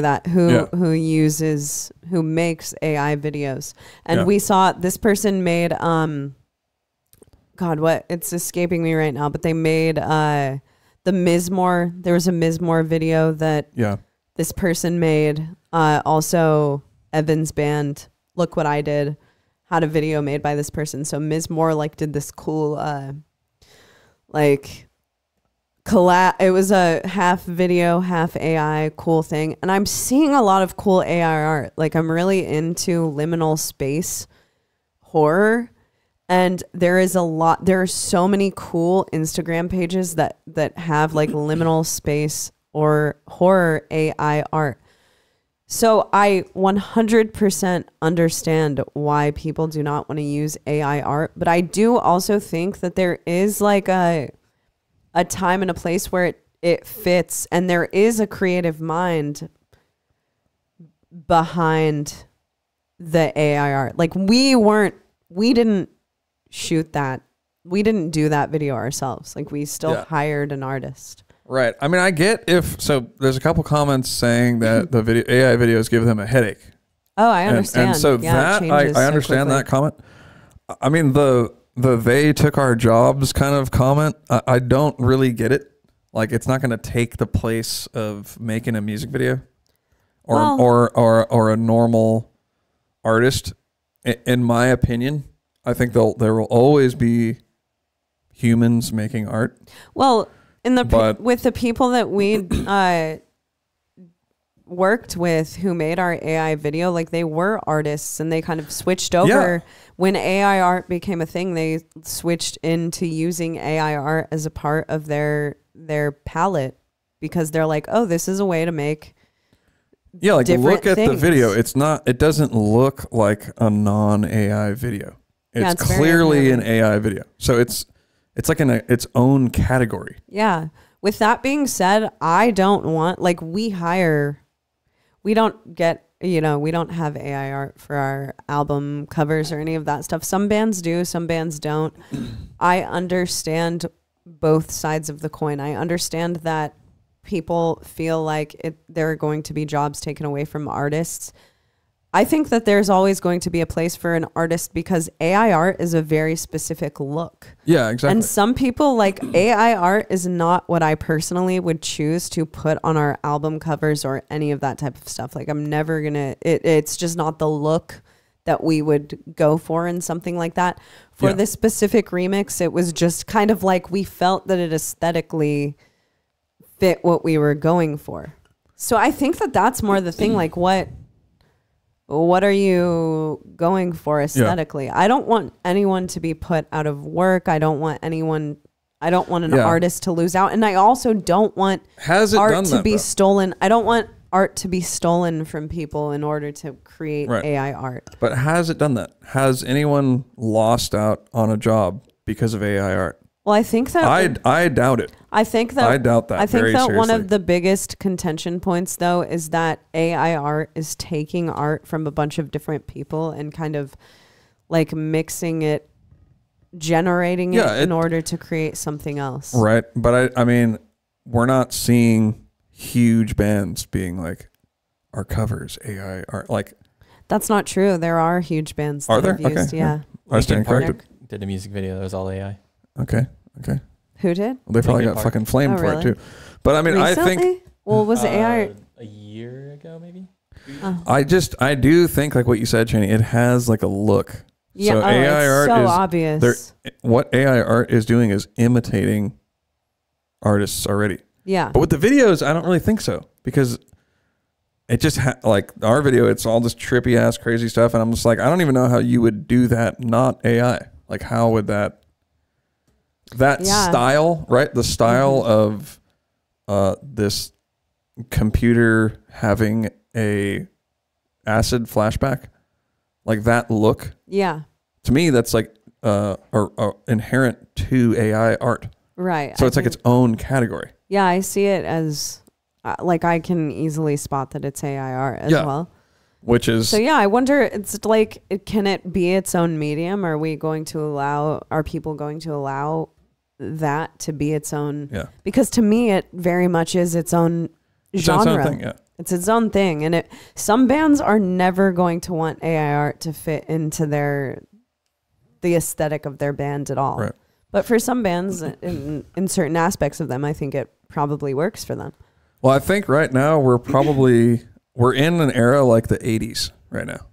that, who makes AI videos. And we saw this person made, God, what? It's escaping me right now. But they made the Mizmor. There was a Mizmor video that. Yeah. This person made, also Evan's band, Look What I Did, had a video made by this person. So Ms. Moore did this cool collab. It was a half video, half AI cool thing. And I'm seeing a lot of cool AI art. I'm really into liminal space horror. And there are so many cool Instagram pages that have liminal space or horror AI art. So I 100% understand why people do not want to use AI art, but I do also think that there is a time and a place where it fits, and there is a creative mind behind the AI art. We didn't shoot that. We didn't do that video ourselves. We still hired an artist. Right. I mean, I get there's a couple comments saying that the AI videos give them a headache. Oh, I understand. And so that I understand that comment. I mean, the they took our jobs kind of comment, I don't really get it. It's not going to take the place of making a music video or a normal artist. In my opinion, I think there will always be humans making art. Well, with the people that we worked with who made our AI video, they were artists, and they kind of switched over. When AI art became a thing, they switched into using AI art as a part of their palette, because they're like, oh, this is a way to make look at the video. It doesn't look like a non-AI video. It's clearly an AI video. So it's like in its own category. Yeah. With that being said, I don't want, we don't have AI art for our album covers or any of that stuff. Some bands do, some bands don't. I understand both sides of the coin. I understand that people feel like there are going to be jobs taken away from artists. I think that there's always going to be a place for an artist, because AI art is a very specific look. Yeah, exactly. And some people AI art is not what I personally would choose to put on our album covers or any of that type of stuff. I'm never gonna, it's just not the look that we would go for in something like that. For this specific remix, it was just kind of we felt that it aesthetically fit what we were going for. So I think that that's more the thing, what are you going for aesthetically? Yeah. I don't want anyone to be put out of work. I don't want an artist to lose out. And I also don't want art to be stolen. I don't want art to be stolen from people in order to create AI art. But has it done that? Has anyone lost out on a job because of AI art? Well, I think that I doubt it. I think that I doubt that. I think very that seriously. One of the biggest contention points, though, is that AI art is taking art from a bunch of different people and kind of like mixing it, generating it in order to create something else. Right, but I mean, we're not seeing huge bands being like, our covers AI art. Like, that's not true. There are huge bands that have used, I stand corrected. Did a music video that was all AI. Okay. Who did? Well, they probably got fucking flamed for it too. But I mean, recently? I think. Well, was it AI? A year ago, maybe. Oh. I do think like what you said, Cheney. It has like a look. Yeah, so AI it's art so is obvious. What AI art is doing is imitating artists already. Yeah. But with the videos, I don't really think so, because it just like our video, it's all this trippy ass crazy stuff, and I'm just like, I don't even know how you would do that not AI. Like, how would that style, right? The style of this computer having a acid flashback, like that look. Yeah. To me, that's like or inherent to AI art. Right. So it's like its own category. Yeah, I see it as like I can easily spot that it's AI art as well. Which is so I wonder, it's like, can it be its own medium? Are people going to allow that to be its own? Yeah. Because to me, it very much is its own genre. Its own thing, yeah. It's its own thing. And some bands are never going to want AI art to fit into the aesthetic of their band at all. Right. But for some bands, in certain aspects of them, I think it probably works for them. Well, I think right now we're in an era like the 80s right now.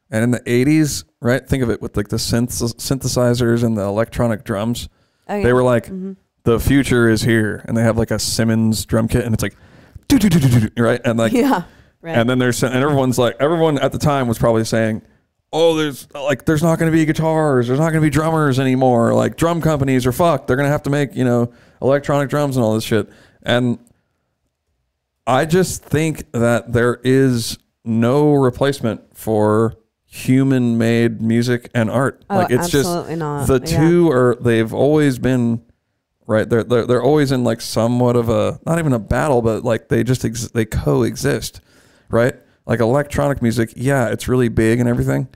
And in the 80s, right, think of it with like the synthesizers and the electronic drums. Oh, yeah. They were like, the future is here. And they have like a Simmons drum kit, and it's like, right? And like, yeah, right. And then everyone's like, everyone at the time was probably saying, oh, there's not going to be guitars. There's not going to be drummers anymore. Like, drum companies are fucked. They're going to have to make, electronic drums and all this shit. And I just think that there is no replacement for human-made music and art. Oh, like, it's absolutely just not. The two they've always been right. They're always in like somewhat of a, not even a battle, but like they just they coexist, right? Like electronic music, yeah, it's really big and everything,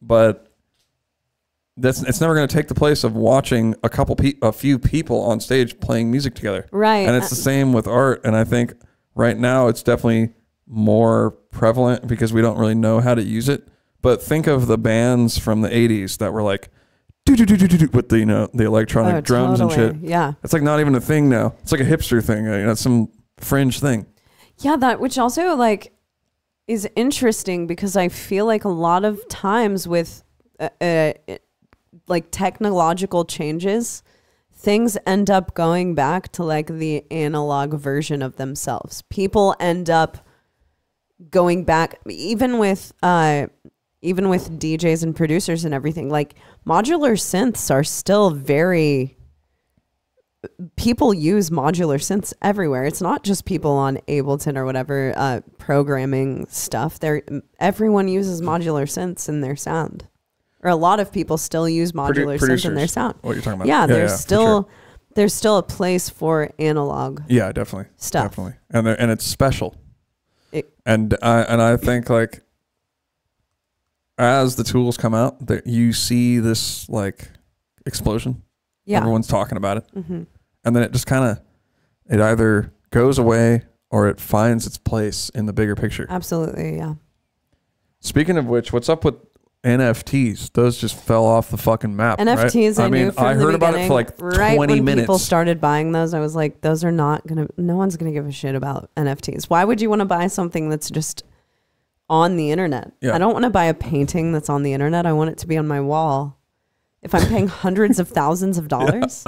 but it's never going to take the place of watching a few people on stage playing music together. Right. And it's the same with art. And I think right now it's definitely more prevalent because we don't really know how to use it. But think of the bands from the 80s that were like with the the electronic drums and shit. Yeah. It's like not even a thing now. It's like a hipster thing. It's some fringe thing. Yeah, that which also like is interesting because I feel like a lot of times with like technological changes, things end up going back to like the analog version of themselves. People end up going back, even with DJs and producers and everything. Like modular synths are still people use modular synths everywhere. It's not just people on Ableton or whatever programming stuff. Everyone uses modular synths in their sound. Or a lot of people still use modular synths in their sound. What you're talking about? Yeah, there's still a place for analog. Yeah, definitely. Stuff. Definitely. And it's special. And I think like as the tools come out, that you see this like explosion. Yeah. Everyone's talking about it. Mm-hmm. And then it just it either goes away or it finds its place in the bigger picture. Absolutely, yeah. Speaking of which, what's up with NFTs? Those just fell off the fucking map. NFTs, right? I knew from I heard about it for like 20 when minutes. People started buying those, I was like, no one's gonna give a shit about NFTs. Why would you want to buy something that's just on the internet? Yeah. I don't want to buy a painting that's on the internet. I want it to be on my wall. If I'm paying hundreds of thousands of dollars.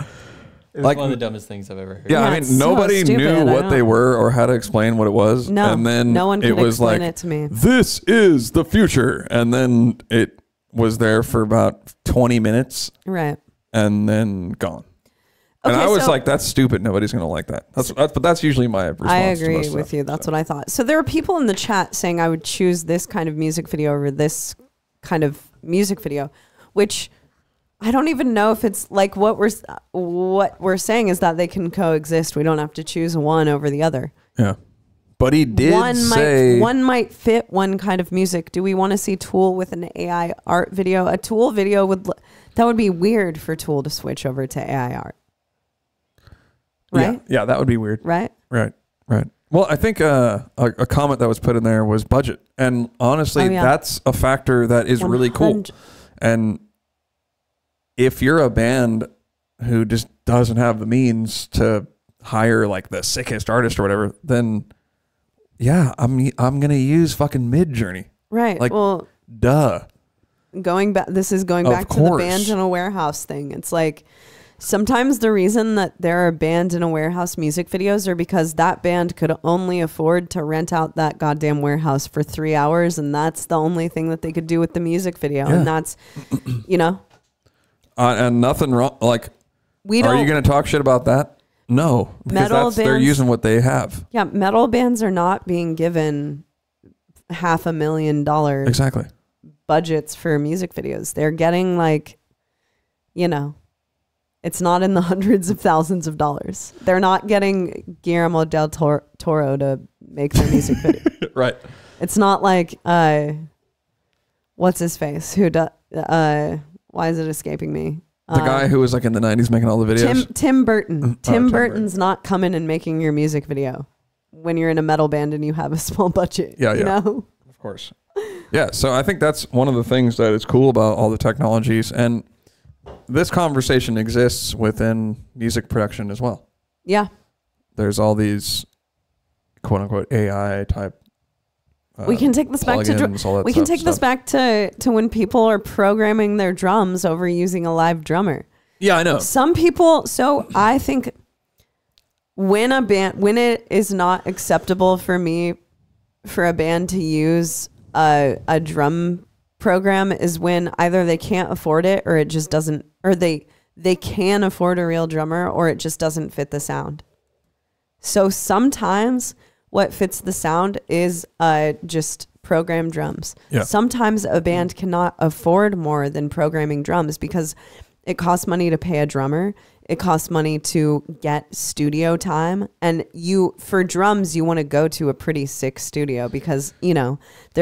It was one of the dumbest things I've ever heard. Yeah, I mean, nobody knew what they were or how to explain what it was. No, and then no one could it was explain like, it to me. This is the future. And then it was there for about 20 minutes. Right. And then gone. And I was like, that's stupid. Nobody's going to like that. But that's usually my response. I agree with you. That's what I thought. So there are people in the chat saying I would choose this kind of music video over this kind of music video, which I don't even know if it's like what we're saying is that they can coexist. We don't have to choose one over the other. Yeah. But he did say one might fit one kind of music. Do we want to see Tool with an AI art video? A Tool video that would be weird for Tool to switch over to AI art. Right? Yeah, that would be weird. Right? Right. Well, I think a comment that was put in there was budget. And honestly, that's a factor that is 100. Really cool. And if you're a band who just doesn't have the means to hire like the sickest artist or whatever, then yeah, I'm going to use fucking Midjourney. Right. Like, well, duh. This is going back to the band in a warehouse thing. It's like sometimes the reason that there are band in a warehouse music videos are because that band could only afford to rent out that goddamn warehouse for 3 hours, and that's the only thing that they could do with the music video. Yeah. And that's, and nothing wrong. Like, are you going to talk shit about that? No, because they're using what they have. Yeah, metal bands are not being given $500,000 exactly budgets for music videos. They're getting like, it's not in the hundreds of thousands of dollars. They're not getting Guillermo del Toro to make their music video. Right. It's not like what's his face? Why is it escaping me? The guy who was like in the 90s making all the videos? Tim Burton. Tim Burton's not coming and making your music video when you're in a metal band and you have a small budget. Yeah, you know? Of course. Yeah, so I think that's one of the things that is cool about all the technologies. And this conversation exists within music production as well. Yeah. There's all these quote unquote AI type we can take this back to when people are programming their drums over using a live drummer. Yeah, I know. Some people, so I think when it is not acceptable for a band to use a drum program is when either they can't afford it or it just doesn't, or they can afford a real drummer or it just doesn't fit the sound. So sometimes what fits the sound is just program drums. Yeah. Sometimes a band cannot afford more than programming drums because it costs money to pay a drummer. It costs money to get studio time. And for drums, you want to go to a pretty sick studio because, there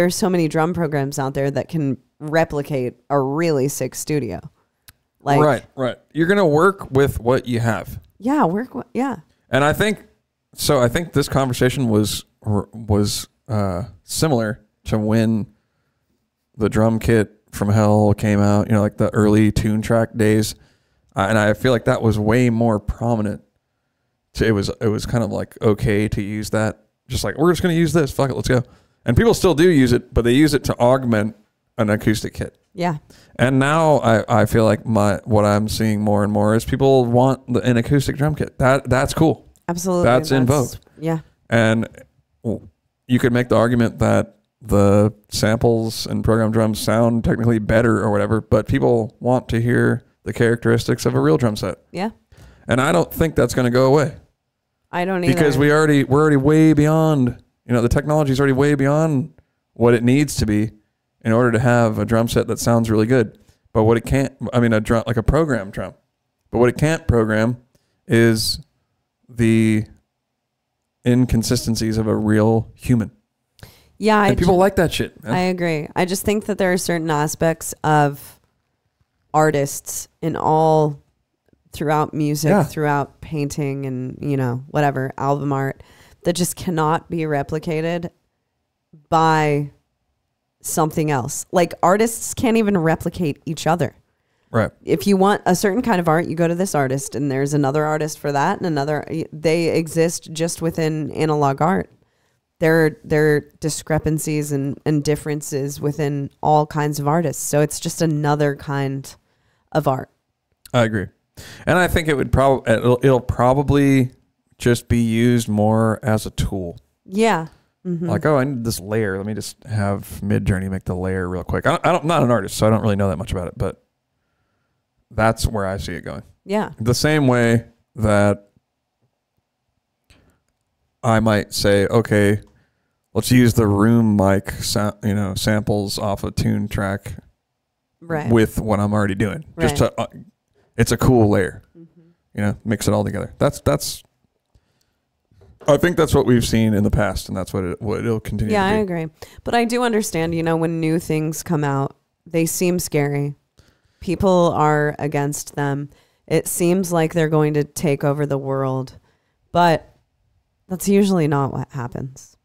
are so many drum programs out there that can replicate a really sick studio. Right. You're going to work with what you have. Yeah, yeah. And I think this conversation was similar to when the drum kit from Hell came out, like the early Tune Track days. And I feel like that was way more prominent. It was kind of like okay to use that. Just like, we're just going to use this. Fuck it, let's go. And people still do use it, but they use it to augment an acoustic kit. Yeah. And now I feel like what I'm seeing more and more is people want an acoustic drum kit. That's cool. Absolutely. That's in vogue. Yeah. And you could make the argument that the samples and program drums sound technically better or whatever, but people want to hear the characteristics of a real drum set. Yeah. And I don't think that's going to go away. I don't either. Because we're already way beyond, the technology is already way beyond what it needs to be in order to have a drum set that sounds really good. But what it can't, a drum, like a program drum. But what it can't program is the inconsistencies of a real human. Yeah. And people like that shit, man. I agree. I just think that there are certain aspects of artists throughout music, throughout painting and, whatever, album art that just cannot be replicated by something else. Like artists can't even replicate each other. Right. If you want a certain kind of art, you go to this artist and there's another artist for that and they exist just within analog art. There are discrepancies and differences within all kinds of artists. So it's just another kind of art. I agree. And I think it'll probably just be used more as a tool. Yeah. Mm-hmm. Like, oh, I need this layer. Let me just have Midjourney make the layer real quick. I'm not an artist, so I don't really know that much about it, but that's where I see it going. Yeah. The same way that I might say, okay, let's use the room mic, samples off a tune track, right, with what I'm already doing. Right. Just to, it's a cool layer. Mm-hmm. Mix it all together. That's. I think that's what we've seen in the past, and that's what it'll continue. Yeah, to be. I agree. But I do understand. When new things come out, they seem scary. People are against them. It seems like they're going to take over the world, but that's usually not what happens.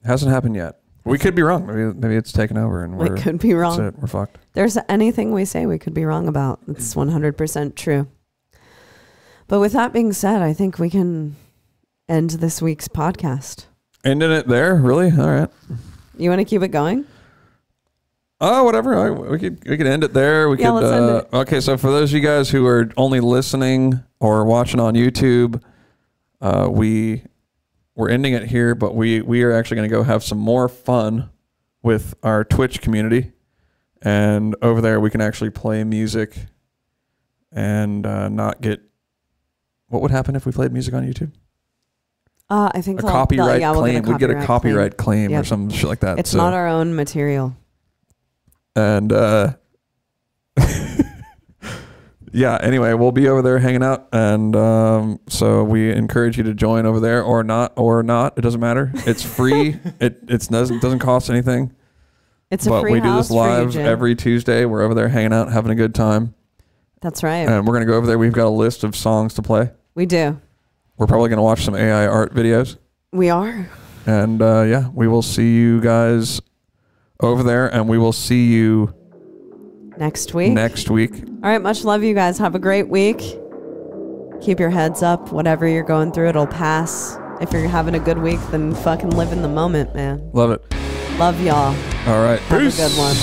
It hasn't happened yet. We could be wrong. Maybe it's taken over, and we could be wrong. That's it. We're fucked. There's anything we say we could be wrong about. It's 100% true. But with that being said, I think we can end this week's podcast. Ending it there? Really? All right. You want to keep it going? Oh, whatever. We could end it there. Let's end it. Okay, so for those of you guys who are only listening or watching on YouTube, we're ending it here, but we are actually going to go have some more fun with our Twitch community. And over there, we can actually play music and not get... What would happen if we played music on YouTube? I think a copyright claim. We'd get a copyright claim yep. or some shit like that. It's not our own material. And yeah, anyway, we'll be over there hanging out, and so we encourage you to join over there or not. It doesn't matter. It's free. it doesn't cost anything. It's a free house. But we do this live every Tuesday. We're over there hanging out, having a good time. That's right. And we're gonna go over there. We've got a list of songs to play. We do. We're probably gonna watch some AI art videos. We are. And yeah, we will see you guys over there, and we will see you next week. All right, much love, you guys. Have a great week. Keep your heads up. Whatever you're going through, it'll pass. If you're having a good week, then fucking live in the moment, man. Love it. Love y'all. All right. Have a good one.